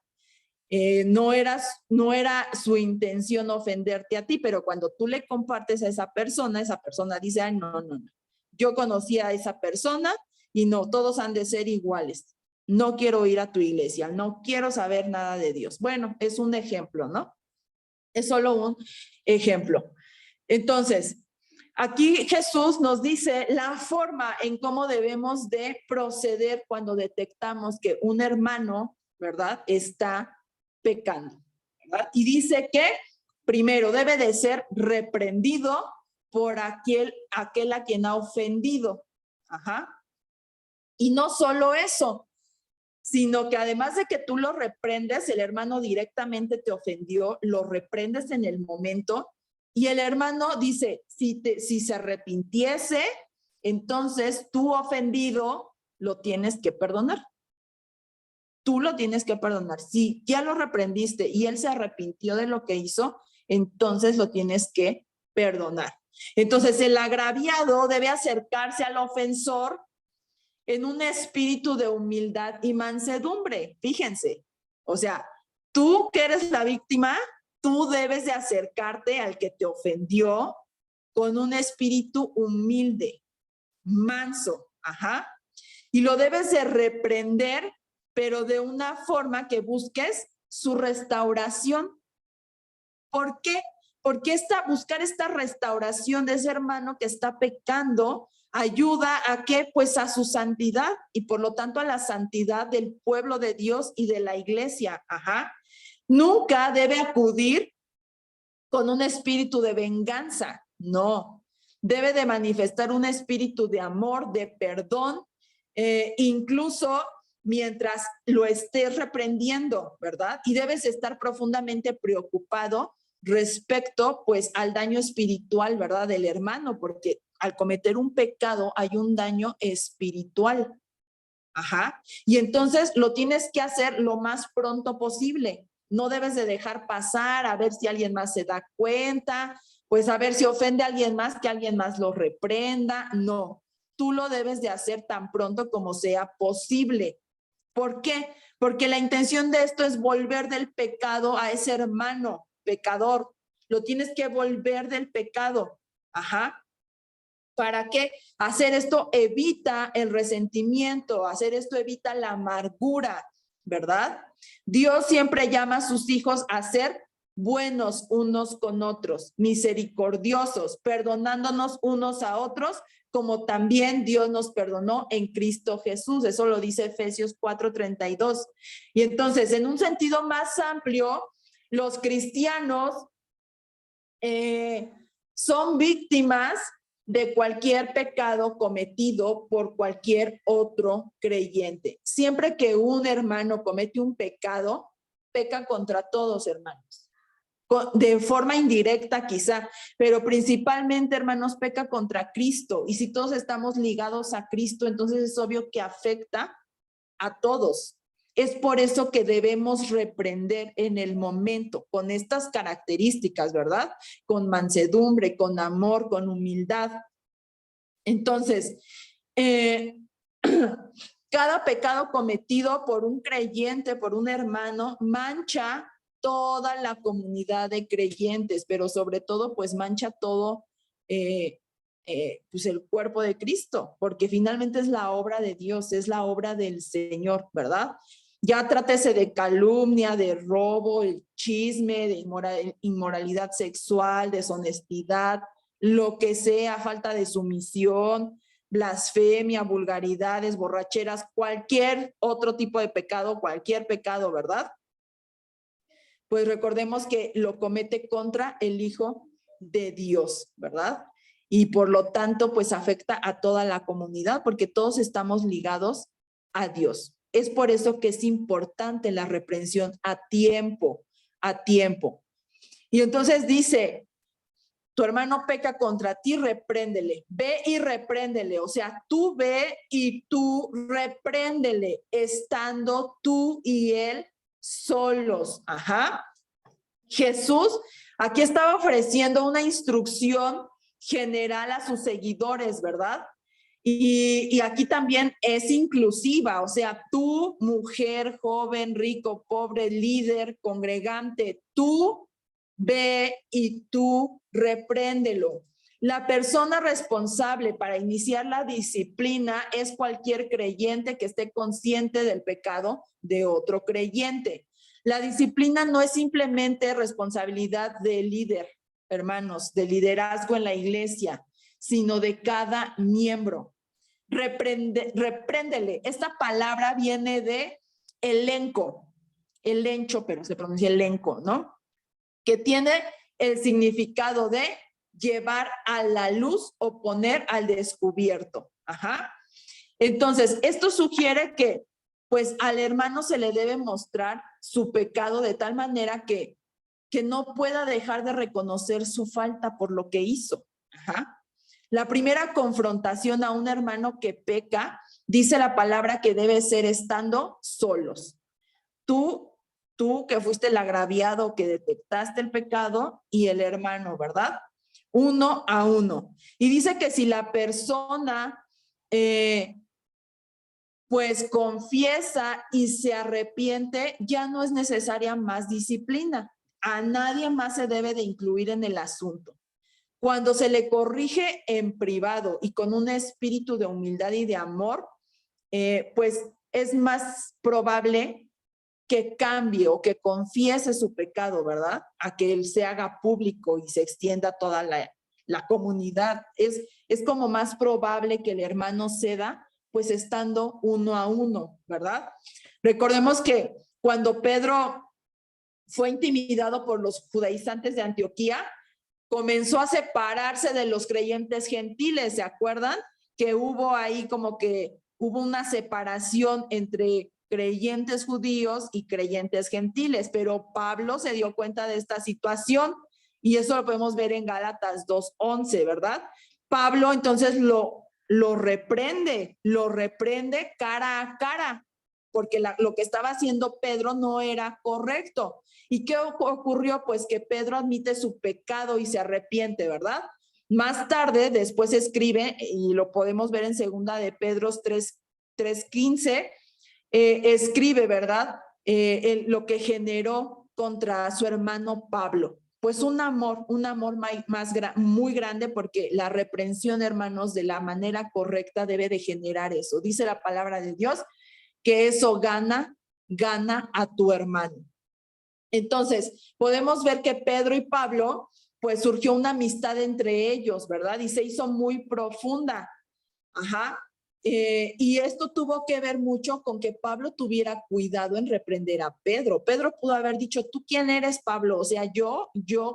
No era su intención ofenderte a ti, pero cuando tú le compartes a esa persona dice, ay, no, no, no. Yo conocí a esa persona y no, todos han de ser iguales. No quiero ir a tu iglesia, no quiero saber nada de Dios. Bueno, es un ejemplo, ¿no? Es solo un ejemplo. Entonces, aquí Jesús nos dice la forma en cómo debemos de proceder cuando detectamos que un hermano, ¿verdad?, está pecando, ¿verdad? Y dice que primero debe de ser reprendido por aquel a quien ha ofendido. Ajá. Y no solo eso, sino que además de que tú lo reprendes, el hermano directamente te ofendió, lo reprendes en el momento y el hermano dice, si se arrepintiese, entonces tú ofendido lo tienes que perdonar. Tú lo tienes que perdonar. Si ya lo reprendiste y él se arrepintió de lo que hizo, entonces lo tienes que perdonar. Entonces el agraviado debe acercarse al ofensor en un espíritu de humildad y mansedumbre. Fíjense, o sea, tú que eres la víctima, tú debes de acercarte al que te ofendió con un espíritu humilde, manso, ajá, y lo debes de reprender, pero de una forma que busques su restauración. ¿Por qué? Porque buscar esta restauración de ese hermano que está pecando ayuda a que, pues, a su santidad y por lo tanto a la santidad del pueblo de Dios y de la iglesia. Ajá. Nunca debe acudir con un espíritu de venganza. No. Debe de manifestar un espíritu de amor, de perdón, incluso mientras lo estés reprendiendo, ¿verdad? Y debes estar profundamente preocupado respecto, pues, al daño espiritual, ¿verdad?, del hermano, porque al cometer un pecado hay un daño espiritual. Ajá. Y entonces lo tienes que hacer lo más pronto posible. No debes de dejar pasar a ver si alguien más se da cuenta, pues a ver si ofende a alguien más, que alguien más lo reprenda. No, tú lo debes de hacer tan pronto como sea posible. ¿Por qué? Porque la intención de esto es volver del pecado a ese hermano pecador. Lo tienes que volver del pecado. Ajá. ¿Para qué? Hacer esto evita el resentimiento, hacer esto evita la amargura, ¿verdad? Dios siempre llama a sus hijos a ser buenos unos con otros, misericordiosos, perdonándonos unos a otros, como también Dios nos perdonó en Cristo Jesús. Eso lo dice Efesios 4:32. Y entonces, en un sentido más amplio, los cristianos son víctimas de cualquier pecado cometido por cualquier otro creyente. Siempre que un hermano comete un pecado, peca contra todos, hermanos. De forma indirecta quizá, pero principalmente, hermanos, peca contra Cristo. Y si todos estamos ligados a Cristo, entonces es obvio que afecta a todos. Es por eso que debemos reprender en el momento, con estas características, ¿verdad? Con mansedumbre, con amor, con humildad. Entonces, cada pecado cometido por un creyente, por un hermano, mancha toda la comunidad de creyentes, pero sobre todo, pues mancha todo pues el cuerpo de Cristo, porque finalmente es la obra de Dios, es la obra del Señor, ¿verdad? Ya trátese de calumnia, de robo, el chisme, de inmoralidad sexual, deshonestidad, lo que sea, falta de sumisión, blasfemia, vulgaridades, borracheras, cualquier otro tipo de pecado, cualquier pecado, ¿verdad? Pues recordemos que lo comete contra el Hijo de Dios, ¿verdad? Y por lo tanto, pues afecta a toda la comunidad, porque todos estamos ligados a Dios. Es por eso que es importante la reprensión a tiempo, a tiempo. Y entonces dice, tu hermano peca contra ti, repréndele, ve y repréndele, o sea, tú ve y tú repréndele, estando tú y él solos. Ajá. Jesús aquí estaba ofreciendo una instrucción general a sus seguidores, ¿verdad? Y aquí también es inclusiva, o sea, tú, mujer, joven, rico, pobre, líder, congregante, tú ve y tú repréndelo. La persona responsable para iniciar la disciplina es cualquier creyente que esté consciente del pecado de otro creyente. La disciplina no es simplemente responsabilidad del líder, hermanos, de liderazgo en la iglesia, sino de cada miembro. Repréndele. Esta palabra viene de elenco, elencho, pero se pronuncia elenco, ¿no? Que tiene el significado de llevar a la luz o poner al descubierto. Ajá. Entonces, esto sugiere que pues al hermano se le debe mostrar su pecado de tal manera que no pueda dejar de reconocer su falta por lo que hizo. Ajá. La primera confrontación a un hermano que peca, dice la palabra que debe ser estando solos. Tú que fuiste el agraviado, que detectaste el pecado, y el hermano, ¿verdad? Uno a uno. Y dice que si la persona pues confiesa y se arrepiente, ya no es necesaria más disciplina. A nadie más se debe de incluir en el asunto. Cuando se le corrige en privado y con un espíritu de humildad y de amor, pues es más probable que cambie o que confiese su pecado, ¿verdad? A que él se haga público y se extienda a toda la comunidad. Es como más probable que el hermano ceda, pues estando uno a uno, ¿verdad? Recordemos que cuando Pedro fue intimidado por los judaizantes de Antioquía, comenzó a separarse de los creyentes gentiles, ¿se acuerdan? Que hubo ahí como que hubo una separación entre creyentes judíos y creyentes gentiles, pero Pablo se dio cuenta de esta situación y eso lo podemos ver en Gálatas 2:11, ¿verdad? Pablo entonces lo reprende cara a cara, porque lo que estaba haciendo Pedro no era correcto. ¿Y qué ocurrió? Pues que Pedro admite su pecado y se arrepiente, ¿verdad? Más tarde, después escribe, y lo podemos ver en 2 de Pedro 3:15, escribe, ¿verdad? Lo que generó contra su hermano Pablo. Pues un amor muy grande, porque la reprensión, hermanos, de la manera correcta debe de generar eso. Dice la palabra de Dios que eso gana a tu hermano. Entonces, podemos ver que Pedro y Pablo, pues surgió una amistad entre ellos, ¿verdad? Y se hizo muy profunda. Ajá. Y esto tuvo que ver mucho con que Pablo tuviera cuidado en reprender a Pedro. Pedro pudo haber dicho, ¿tú quién eres, Pablo? O sea, yo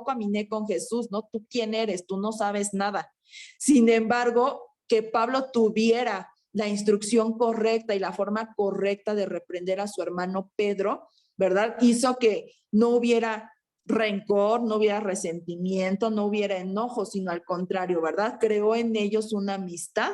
caminé con Jesús, ¿no? ¿Tú quién eres? Tú no sabes nada. Sin embargo, que Pablo tuviera la instrucción correcta y la forma correcta de reprender a su hermano Pedro, ¿verdad? Hizo que no hubiera rencor, no hubiera resentimiento, no hubiera enojo, sino al contrario, ¿verdad? Creó en ellos una amistad,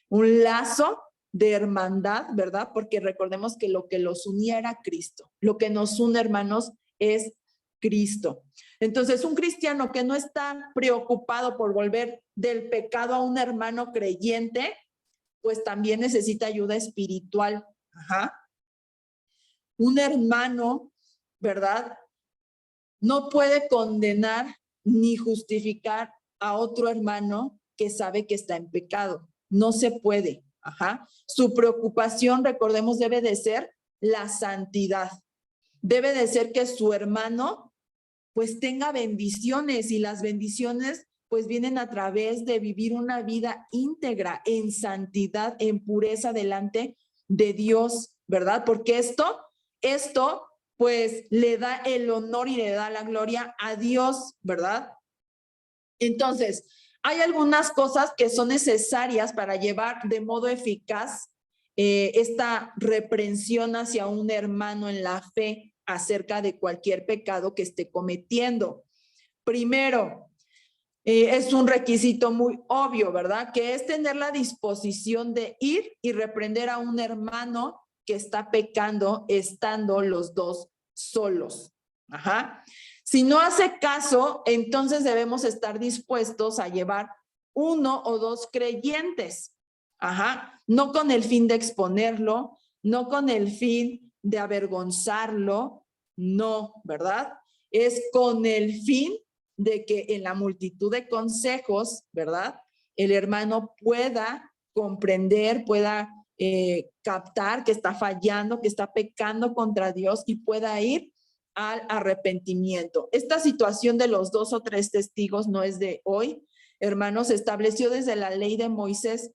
un lazo de hermandad, ¿verdad? Porque recordemos que lo que los unía era Cristo. Lo que nos une, hermanos, es Cristo. Entonces, un cristiano que no está preocupado por volver del pecado a un hermano creyente, pues también necesita ayuda espiritual. Ajá. Un hermano, ¿verdad? No puede condenar ni justificar a otro hermano que sabe que está en pecado. No se puede. Ajá. Su preocupación, recordemos, debe de ser la santidad. Debe de ser que su hermano pues tenga bendiciones, y las bendiciones pues vienen a través de vivir una vida íntegra, en santidad, en pureza delante de Dios, ¿verdad? Porque esto pues le da el honor y le da la gloria a Dios, ¿verdad? Entonces, hay algunas cosas que son necesarias para llevar de modo eficaz esta reprensión hacia un hermano en la fe acerca de cualquier pecado que esté cometiendo. Primero, es un requisito muy obvio, ¿verdad? Que es tener la disposición de ir y reprender a un hermano que está pecando, estando los dos solos. Ajá. Si no hace caso, entonces debemos estar dispuestos a llevar uno o dos creyentes. Ajá. No con el fin de exponerlo, no con el fin de avergonzarlo, no, ¿verdad? Es con el fin de que en la multitud de consejos, ¿verdad? El hermano pueda comprender, pueda captar que está fallando, que está pecando contra Dios y pueda ir al arrepentimiento. Esta situación de los 2 o 3 testigos no es de hoy, hermanos, se estableció desde la ley de Moisés,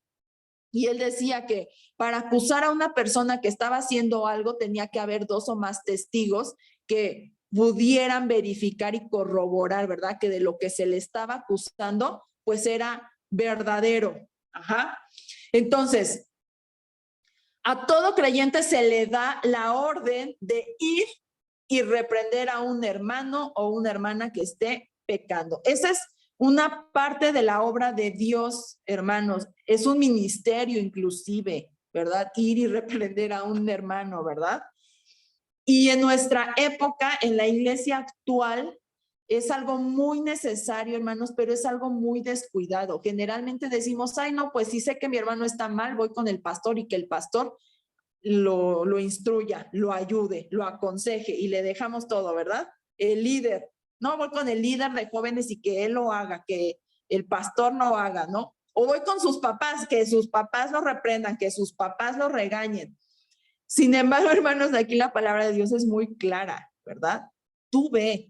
y él decía que para acusar a una persona que estaba haciendo algo tenía que haber 2 o más testigos que pudieran verificar y corroborar, ¿verdad? Que de lo que se le estaba acusando, pues era verdadero. Ajá. Entonces, a todo creyente se le da la orden de ir y reprender a un hermano o una hermana que esté pecando. Esa es una parte de la obra de Dios, hermanos. Es un ministerio inclusive, ¿verdad? Ir y reprender a un hermano, ¿verdad? Y en nuestra época, en la iglesia actual, es algo muy necesario, hermanos, pero es algo muy descuidado. Generalmente decimos, ay, no, pues sí sé que mi hermano está mal, voy con el pastor y que el pastor lo instruya, lo ayude, lo aconseje y le dejamos todo, ¿verdad? El líder, no, voy con el líder de jóvenes y que él lo haga, que el pastor no haga, ¿no? O voy con sus papás, que sus papás lo reprendan, que sus papás lo regañen. Sin embargo, hermanos, aquí la palabra de Dios es muy clara, ¿verdad? Tú ve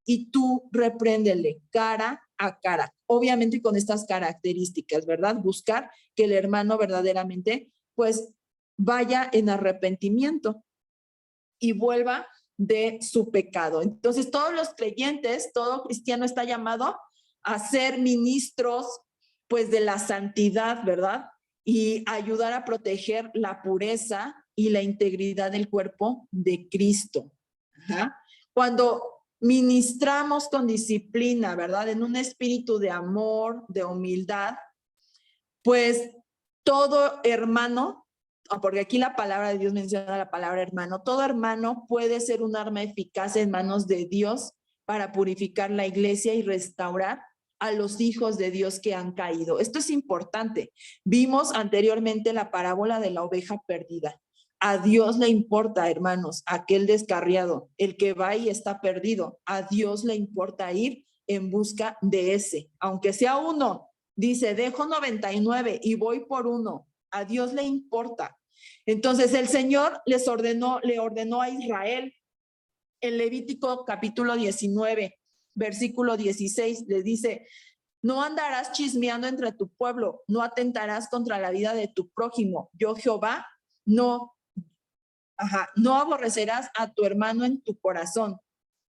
y tú repréndele cara a cara. Obviamente con estas características, ¿verdad? Buscar que el hermano verdaderamente, pues, vaya en arrepentimiento y vuelva de su pecado. Entonces, todos los creyentes, todo cristiano está llamado a ser ministros, pues, de la santidad, ¿verdad? Y ayudar a proteger la pureza y la integridad del cuerpo de Cristo. Ajá. Cuando ministramos con disciplina, ¿verdad? En un espíritu de amor, de humildad, pues todo hermano, porque aquí la palabra de Dios menciona la palabra hermano, todo hermano puede ser un arma eficaz en manos de Dios para purificar la iglesia y restaurar a los hijos de Dios que han caído. Esto es importante. Vimos anteriormente la parábola de la oveja perdida. A Dios le importa, hermanos, aquel descarriado, el que va y está perdido. A Dios le importa ir en busca de ese, aunque sea uno. Dice, dejo 99 y voy por uno. A Dios le importa. Entonces el Señor le ordenó a Israel En Levítico capítulo 19, versículo 16, les dice: no andarás chismeando entre tu pueblo, no atentarás contra la vida de tu prójimo. Yo, Jehová, no aborrecerás a tu hermano en tu corazón,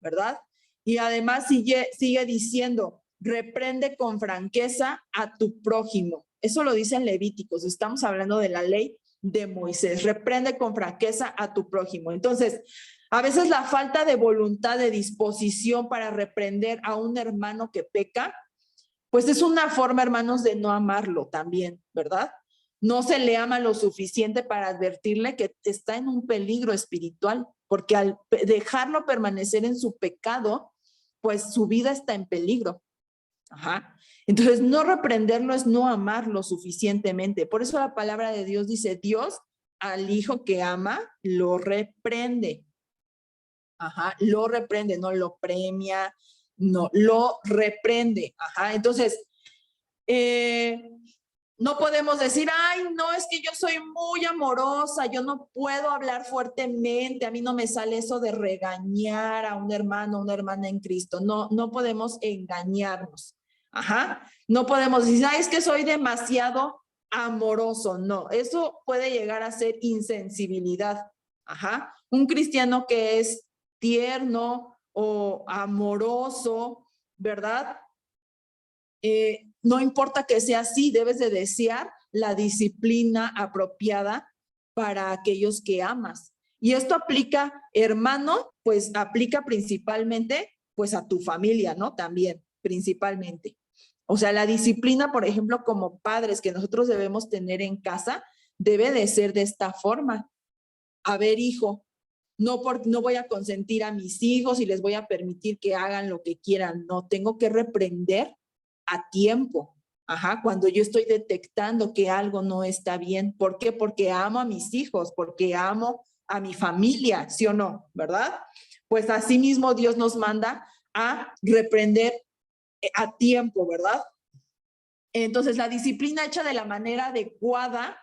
¿verdad? Y además sigue diciendo: reprende con franqueza a tu prójimo. Eso lo dice en Levíticos, estamos hablando de la ley de Moisés. Reprende con franqueza a tu prójimo. Entonces, a veces la falta de voluntad, de disposición para reprender a un hermano que peca, pues es una forma, hermanos, de no amarlo también, ¿verdad? No se le ama lo suficiente para advertirle que está en un peligro espiritual, porque al dejarlo permanecer en su pecado, pues su vida está en peligro. Entonces, no reprenderlo es no amarlo suficientemente. Por eso la palabra de Dios dice: Dios al hijo que ama lo reprende. Lo reprende, no lo premia, no, lo reprende. Entonces, no podemos decir: ay, no, es que yo soy muy amorosa, yo no puedo hablar fuertemente, a mí no me sale eso de regañar a un hermano, una hermana en Cristo. No, no podemos engañarnos. No podemos decir: ay, es que soy demasiado amoroso. No, eso puede llegar a ser insensibilidad. Un cristiano que es tierno o amoroso, ¿verdad? No importa que sea así, debes de desear la disciplina apropiada para aquellos que amas. Y esto aplica, hermano, pues aplica principalmente pues a tu familia, ¿no? También, principalmente. O sea, la disciplina, por ejemplo, como padres que nosotros debemos tener en casa, debe de ser de esta forma. A ver, hijo, no voy a consentir a mis hijos y les voy a permitir que hagan lo que quieran. No, tengo que reprender a tiempo. Cuando yo estoy detectando que algo no está bien. ¿Por qué? Porque amo a mis hijos, porque amo a mi familia, ¿sí o no? ¿Verdad? Pues así mismo Dios nos manda a reprender a tiempo, ¿verdad? Entonces, la disciplina hecha de la manera adecuada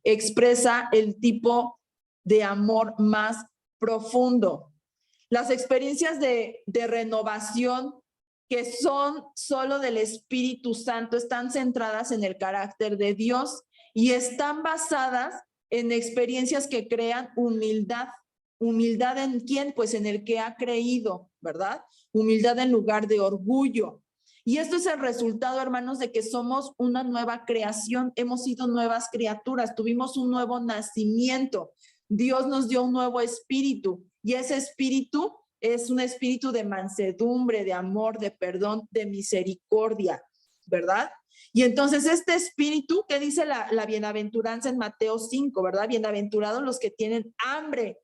expresa el tipo de amor más profundo. Las experiencias de renovación que son solo del Espíritu Santo están centradas en el carácter de Dios y están basadas en experiencias que crean humildad. ¿Humildad en quién? Pues en el que ha creído, ¿verdad? Humildad en lugar de orgullo. Y esto es el resultado, hermanos, de que somos una nueva creación, hemos sido nuevas criaturas, tuvimos un nuevo nacimiento. Dios nos dio un nuevo espíritu y ese espíritu es un espíritu de mansedumbre, de amor, de perdón, de misericordia, ¿verdad? Y entonces este espíritu, ¿qué dice la bienaventuranza en Mateo 5, ¿verdad? Bienaventurados los que tienen hambre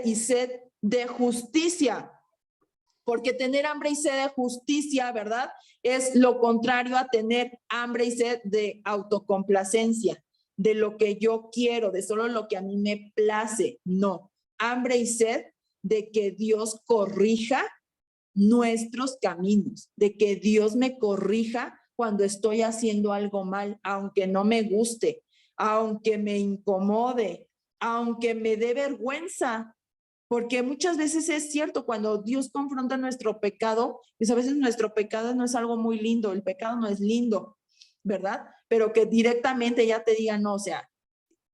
y sed de justicia, porque tener hambre y sed de justicia, ¿verdad? Es lo contrario a tener hambre y sed de autocomplacencia, de lo que yo quiero, de solo lo que a mí me place. No, hambre y sed de que Dios corrija nuestros caminos, de que Dios me corrija cuando estoy haciendo algo mal, aunque no me guste, aunque me incomode, aunque me dé vergüenza. Porque muchas veces es cierto, cuando Dios confronta nuestro pecado, pues a veces nuestro pecado no es algo muy lindo, el pecado no es lindo, ¿verdad? Pero que directamente ya te digan: no, o sea,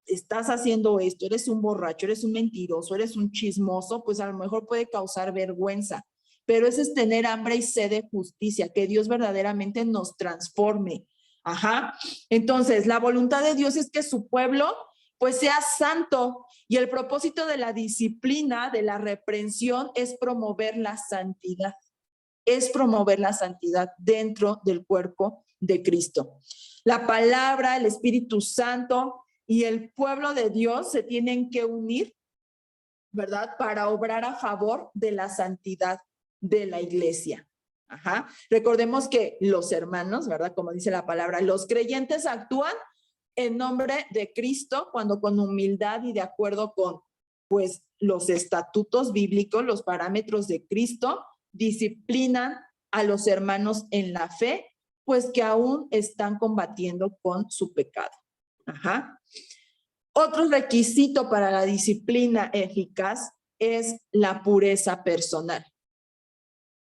estás haciendo esto, eres un borracho, eres un mentiroso, eres un chismoso, pues a lo mejor puede causar vergüenza. Pero eso es tener hambre y sed de justicia, que Dios verdaderamente nos transforme. Entonces, la voluntad de Dios es que su pueblo pues sea santo, y el propósito de la disciplina, de la reprensión, es promover la santidad. Es promover la santidad dentro del cuerpo de Cristo. La palabra, el Espíritu Santo y el pueblo de Dios se tienen que unir, ¿verdad? Para obrar a favor de la santidad de la iglesia. Recordemos que los hermanos, ¿verdad? Como dice la palabra, los creyentes actúan en nombre de Cristo cuando con humildad y de acuerdo con, pues, los estatutos bíblicos, los parámetros de Cristo, disciplinan a los hermanos en la fe, pues que aún están combatiendo con su pecado. Otro requisito para la disciplina eficaz es la pureza personal.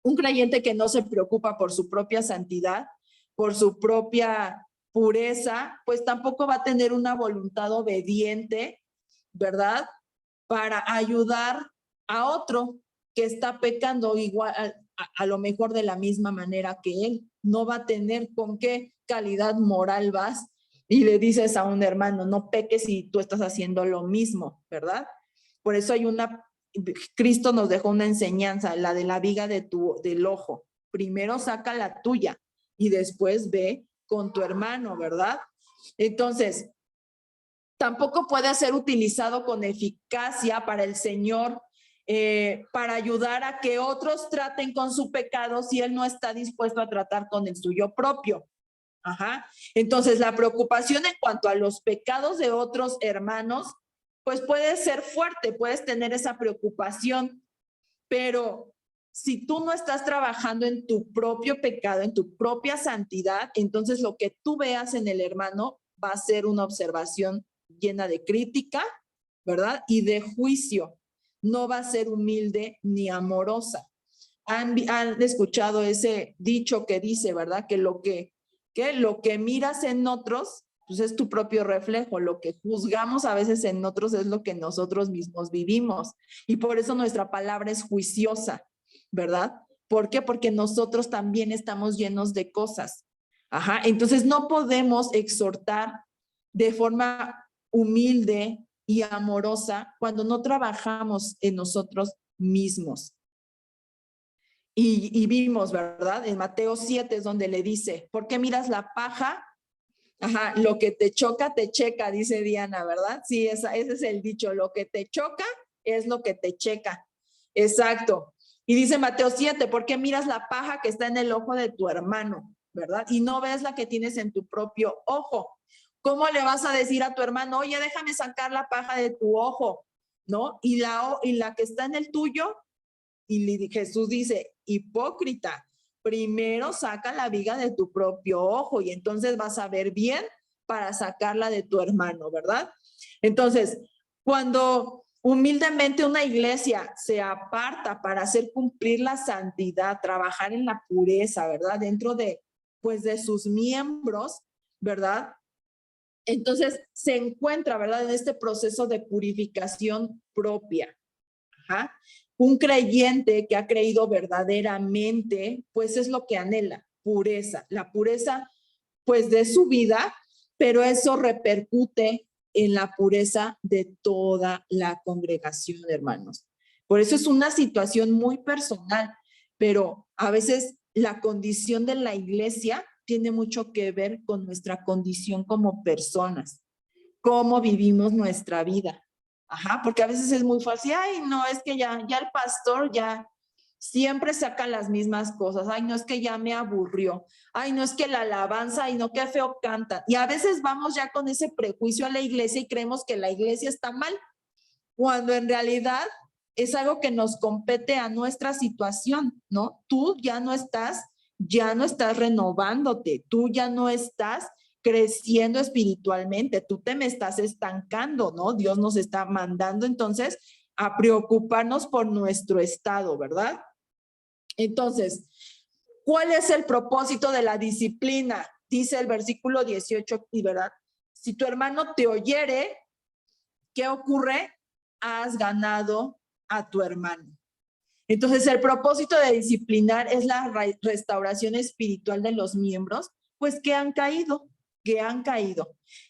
Un creyente que no se preocupa por su propia santidad, por su propia pureza, pues tampoco va a tener una voluntad obediente, ¿verdad? Para ayudar a otro que está pecando igual, a lo mejor de la misma manera que él. No va a tener con qué calidad moral vas y le dices a un hermano, no peques si tú estás haciendo lo mismo, ¿verdad? Por eso Cristo nos dejó una enseñanza, la de la viga del ojo. Primero saca la tuya y después ve con tu hermano, ¿verdad? Entonces, tampoco puede ser utilizado con eficacia para el Señor, para ayudar a que otros traten con su pecado si Él no está dispuesto a tratar con el suyo propio. Ajá. Entonces, la preocupación en cuanto a los pecados de otros hermanos, pues puede ser fuerte, puedes tener esa preocupación, pero si tú no estás trabajando en tu propio pecado, en tu propia santidad, entonces lo que tú veas en el hermano va a ser una observación llena de crítica, ¿verdad? Y de juicio. No va a ser humilde ni amorosa. Han escuchado ese dicho que dice, ¿verdad? Que lo que miras en otros, pues es tu propio reflejo. Lo que juzgamos a veces en otros es lo que nosotros mismos vivimos. Y por eso nuestra palabra es juiciosa, ¿verdad? ¿Por qué? Porque nosotros también estamos llenos de cosas. Ajá. Entonces no podemos exhortar de forma humilde y amorosa cuando no trabajamos en nosotros mismos. Y vimos, ¿verdad? En Mateo 7 es donde le dice, ¿por qué miras la paja? Ajá, lo que te choca, te checa, dice Diana, ¿verdad? Sí, ese es el dicho, lo que te choca es lo que te checa. Exacto. Y dice Mateo 7, ¿por qué miras la paja que está en el ojo de tu hermano? ¿Verdad? Y no ves la que tienes en tu propio ojo. ¿Cómo le vas a decir a tu hermano, oye, déjame sacar la paja de tu ojo? ¿No? Y la que está en el tuyo, y Jesús dice, hipócrita, primero saca la viga de tu propio ojo y entonces vas a ver bien para sacarla de tu hermano, ¿verdad? Entonces, cuando humildemente una iglesia se aparta para hacer cumplir la santidad, trabajar en la pureza, ¿verdad? Dentro de, pues, de sus miembros, ¿verdad? Entonces se encuentra, ¿verdad? En este proceso de purificación propia. Ajá. Un creyente que ha creído verdaderamente, pues es lo que anhela, pureza. La pureza, pues, de su vida, pero eso repercute en la pureza de toda la congregación, hermanos. Por eso es una situación muy personal, pero a veces la condición de la iglesia tiene mucho que ver con nuestra condición como personas, cómo vivimos nuestra vida. Ajá, porque a veces es muy fácil, ay, no, es que ya el pastor ya siempre saca las mismas cosas, ay, no, es que ya me aburrió, ay, no, es que la alabanza, ay, no, qué feo canta. Y a veces vamos ya con ese prejuicio a la iglesia y creemos que la iglesia está mal, cuando en realidad es algo que nos compete a nuestra situación, ¿no? Tú ya no estás renovándote, tú ya no estás creciendo espiritualmente, tú te me estás estancando, ¿no? Dios nos está mandando entonces a preocuparnos por nuestro estado, ¿verdad? Entonces, ¿cuál es el propósito de la disciplina? Dice el versículo 18, ¿verdad? Si tu hermano te oyere, ¿qué ocurre? Has ganado a tu hermano. Entonces, el propósito de disciplinar es la restauración espiritual de los miembros, pues que han caído.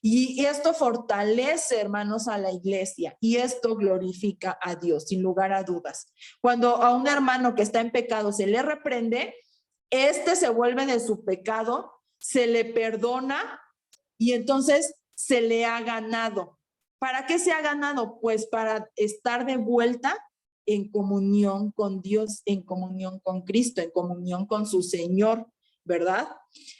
Y esto fortalece, hermanos, a la iglesia y esto glorifica a Dios, sin lugar a dudas. Cuando a un hermano que está en pecado se le reprende, este se vuelve de su pecado, se le perdona y entonces se le ha ganado. ¿Para qué se ha ganado? Pues para estar de vuelta en comunión con Dios, en comunión con Cristo, en comunión con su Señor, ¿verdad?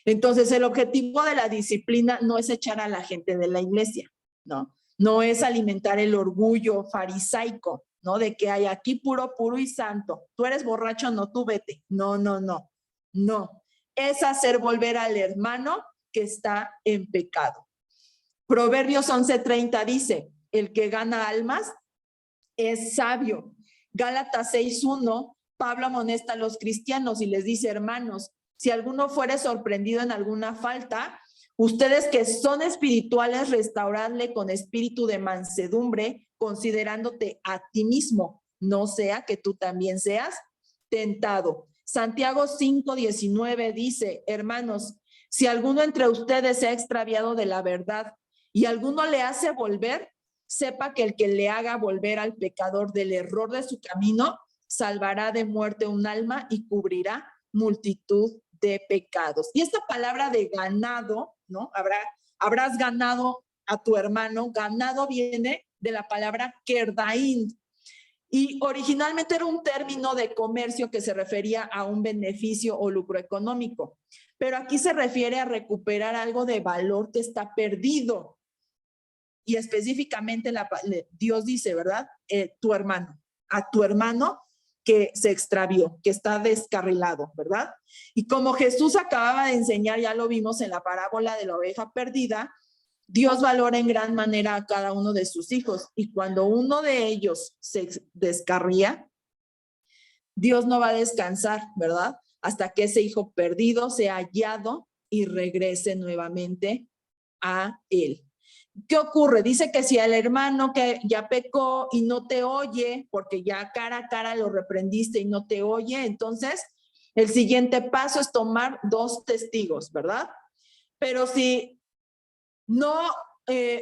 Entonces, el objetivo de la disciplina no es echar a la gente de la iglesia, ¿no? No es alimentar el orgullo farisaico, ¿no? De que hay aquí puro y santo. Tú eres borracho, no, tú vete. No. Es hacer volver al hermano que está en pecado. Proverbios 11:30 dice, el que gana almas es sabio Gálatas 6:1, Pablo amonesta a los cristianos y les dice: hermanos, si alguno fuere sorprendido en alguna falta, ustedes que son espirituales, restauradle con espíritu de mansedumbre, considerándote a ti mismo, no sea que tú también seas tentado. Santiago 5:19 dice: hermanos, si alguno entre ustedes se ha extraviado de la verdad y alguno le hace volver, sepa que el que le haga volver al pecador del error de su camino, salvará de muerte un alma y cubrirá multitud de pecados. Y esta palabra de ganado, ¿no? Habrás ganado a tu hermano. Ganado viene de la palabra kerdaín, y originalmente era un término de comercio que se refería a un beneficio o lucro económico, pero aquí se refiere a recuperar algo de valor que está perdido. Y específicamente Dios dice, ¿verdad? Tu hermano, a tu hermano que se extravió, que está descarrilado, ¿verdad? Y como Jesús acababa de enseñar, ya lo vimos en la parábola de la oveja perdida, Dios valora en gran manera a cada uno de sus hijos, y cuando uno de ellos se descarría, Dios no va a descansar, ¿verdad? Hasta que ese hijo perdido sea hallado y regrese nuevamente a él. ¿Qué ocurre? Dice que si el hermano que ya pecó y no te oye, porque ya cara a cara lo reprendiste y no te oye, entonces el siguiente paso es tomar 2 testigos, ¿verdad? Pero si no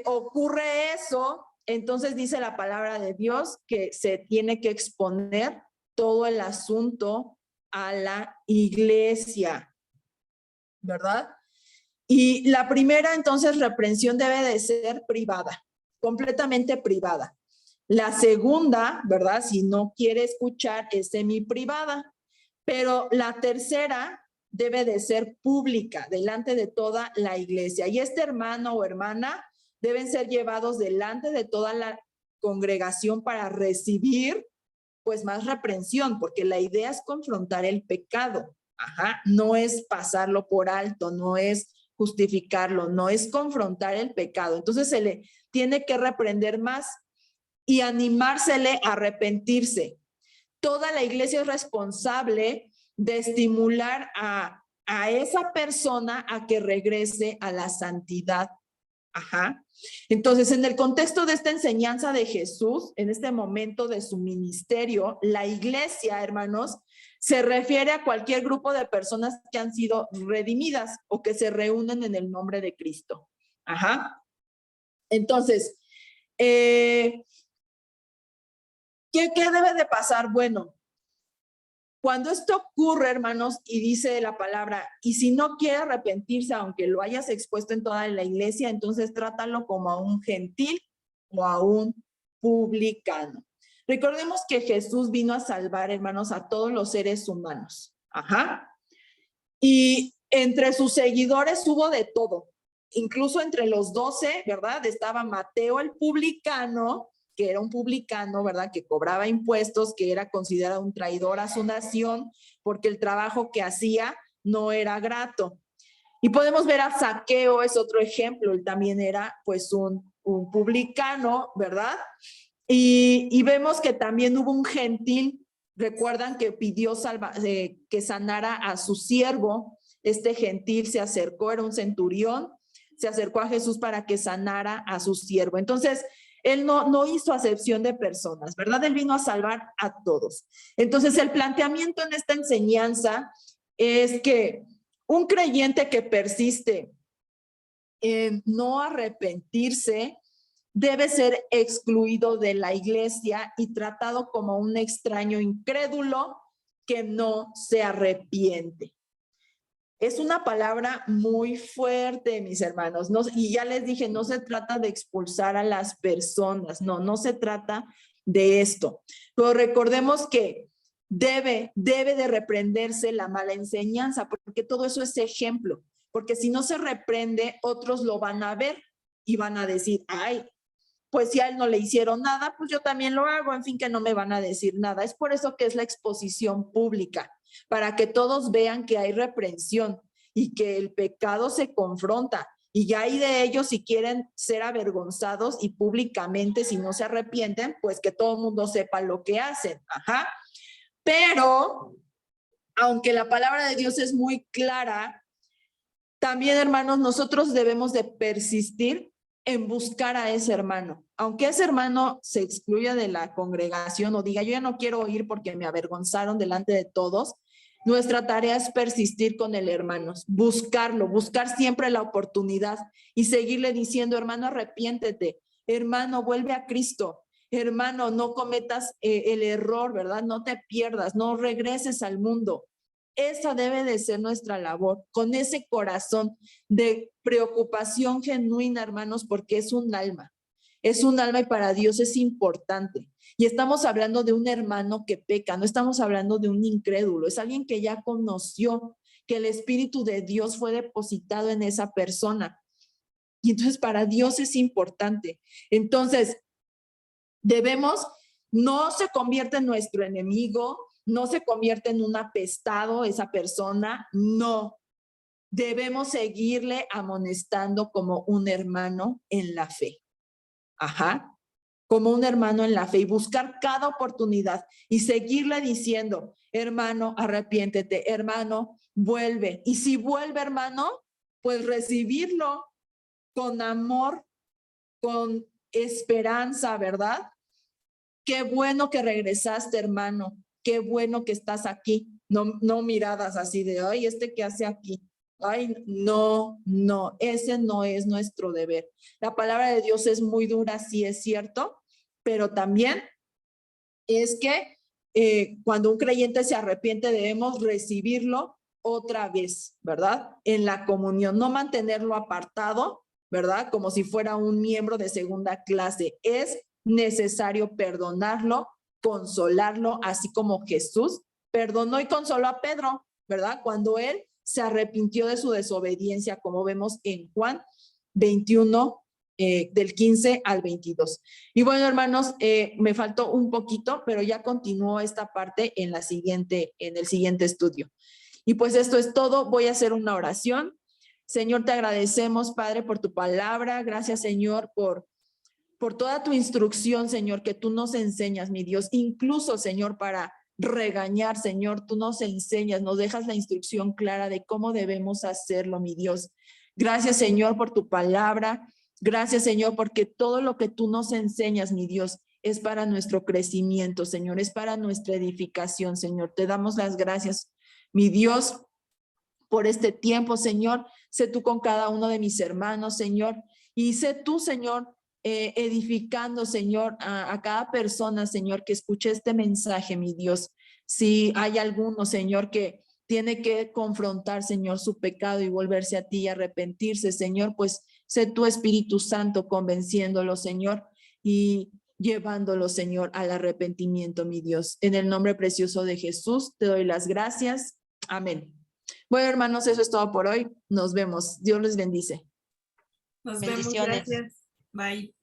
ocurre eso, entonces dice la palabra de Dios que se tiene que exponer todo el asunto a la iglesia, ¿verdad? Y la primera, entonces, reprensión debe de ser privada, completamente privada. La segunda, ¿verdad? Si no quiere escuchar, es semi-privada. Pero la tercera debe de ser pública, delante de toda la iglesia. Y este hermano o hermana deben ser llevados delante de toda la congregación para recibir, pues, más reprensión, porque la idea es confrontar el pecado. No es pasarlo por alto, no es justificarlo, no es confrontar el pecado. Entonces se le tiene que reprender más y animársele a arrepentirse. Toda la iglesia es responsable de estimular a esa persona a que regrese a la santidad. Entonces, en el contexto de esta enseñanza de Jesús, en este momento de su ministerio, la iglesia, hermanos, se refiere a cualquier grupo de personas que han sido redimidas o que se reúnen en el nombre de Cristo. Entonces, ¿qué debe de pasar? Bueno, cuando esto ocurre, hermanos, y dice la palabra, y si no quiere arrepentirse, aunque lo hayas expuesto en toda la iglesia, entonces trátalo como a un gentil o a un publicano. Recordemos que Jesús vino a salvar, hermanos, a todos los seres humanos. Y entre sus seguidores hubo de todo. Incluso entre los 12, ¿verdad? Estaba Mateo el publicano, que era un publicano, ¿verdad? Que cobraba impuestos, que era considerado un traidor a su nación, porque el trabajo que hacía no era grato. Y podemos ver a Zaqueo, es otro ejemplo, él también era pues un publicano, ¿verdad? Y vemos que también hubo un gentil, recuerdan que pidió que sanara a su siervo. Este gentil se acercó, era un centurión, se acercó a Jesús para que sanara a su siervo. Entonces, él no hizo acepción de personas, ¿verdad? Él vino a salvar a todos. Entonces, el planteamiento en esta enseñanza es que un creyente que persiste en no arrepentirse debe ser excluido de la iglesia y tratado como un extraño incrédulo que no se arrepiente. Es una palabra muy fuerte, mis hermanos. Y ya les dije, no se trata de expulsar a las personas, no se trata de esto. Pero recordemos que debe de reprenderse la mala enseñanza, porque todo eso es ejemplo. Porque si no se reprende, otros lo van a ver y van a decir, ay, pues si a él no le hicieron nada, pues yo también lo hago, en fin, que no me van a decir nada. Es por eso que es la exposición pública, para que todos vean que hay reprensión y que el pecado se confronta Y ya hay de ellos si quieren ser avergonzados y públicamente, si no se arrepienten, pues que todo el mundo sepa lo que hacen. Ajá. Pero, aunque la palabra de Dios es muy clara, también, hermanos, nosotros debemos de persistir en buscar a ese hermano. Aunque ese hermano se excluya de la congregación o diga, yo ya no quiero ir porque me avergonzaron delante de todos, nuestra tarea es persistir con el hermano, buscarlo, buscar siempre la oportunidad y seguirle diciendo, hermano, arrepiéntete, hermano, vuelve a Cristo, hermano, no cometas el error, ¿verdad? No te pierdas, no regreses al mundo. Esa debe de ser nuestra labor, con ese corazón de preocupación genuina, hermanos, porque es un alma y para Dios es importante. Y estamos hablando de un hermano que peca, no estamos hablando de un incrédulo, es alguien que ya conoció que el Espíritu de Dios fue depositado en esa persona. Y entonces para Dios es importante. Entonces, no se convierte en nuestro enemigo, no se convierte en un apestado esa persona, no. Debemos seguirle amonestando como un hermano en la fe. Ajá, como un hermano en la fe y buscar cada oportunidad y seguirle diciendo, hermano, arrepiéntete, hermano, vuelve. Y si vuelve, hermano, pues recibirlo con amor, con esperanza, ¿verdad? Qué bueno que regresaste, hermano. Qué bueno que estás aquí. No miradas así de, ay, ¿qué hace aquí? Ay, no, ese no es nuestro deber. La palabra de Dios es muy dura, sí es cierto, pero también es que cuando un creyente se arrepiente debemos recibirlo otra vez, ¿verdad? En la comunión, no mantenerlo apartado, ¿verdad? Como si fuera un miembro de segunda clase. Es necesario perdonarlo, consolarlo, así como Jesús perdonó y consoló a Pedro, ¿verdad? Cuando él se arrepintió de su desobediencia, como vemos en Juan 21, del 15 al 22. Y bueno, hermanos, me faltó un poquito, pero ya continuó esta parte en el siguiente estudio. Y pues esto es todo. Voy a hacer una oración. Señor, te agradecemos, Padre, por tu palabra. Gracias, Señor, por toda tu instrucción, Señor, que tú nos enseñas, mi Dios. Incluso, Señor, para regañar, Señor, tú nos enseñas, nos dejas la instrucción clara de cómo debemos hacerlo, mi Dios. Gracias, Señor, por tu palabra. Gracias, Señor, porque todo lo que tú nos enseñas, mi Dios, es para nuestro crecimiento, Señor, es para nuestra edificación, Señor. Te damos las gracias, mi Dios, por este tiempo, Señor. Sé tú con cada uno de mis hermanos, Señor, y sé tú, Señor, edificando, Señor, a cada persona, Señor, que escuche este mensaje, mi Dios. Si hay alguno, Señor, que tiene que confrontar, Señor, su pecado y volverse a ti y arrepentirse, Señor, pues sé tu Espíritu Santo convenciéndolo, Señor, y llevándolo, Señor, al arrepentimiento, mi Dios. En el nombre precioso de Jesús, te doy las gracias. Amén. Bueno, hermanos, eso es todo por hoy. Nos vemos. Dios les bendice. Nos vemos. Bendiciones. Gracias. Bye.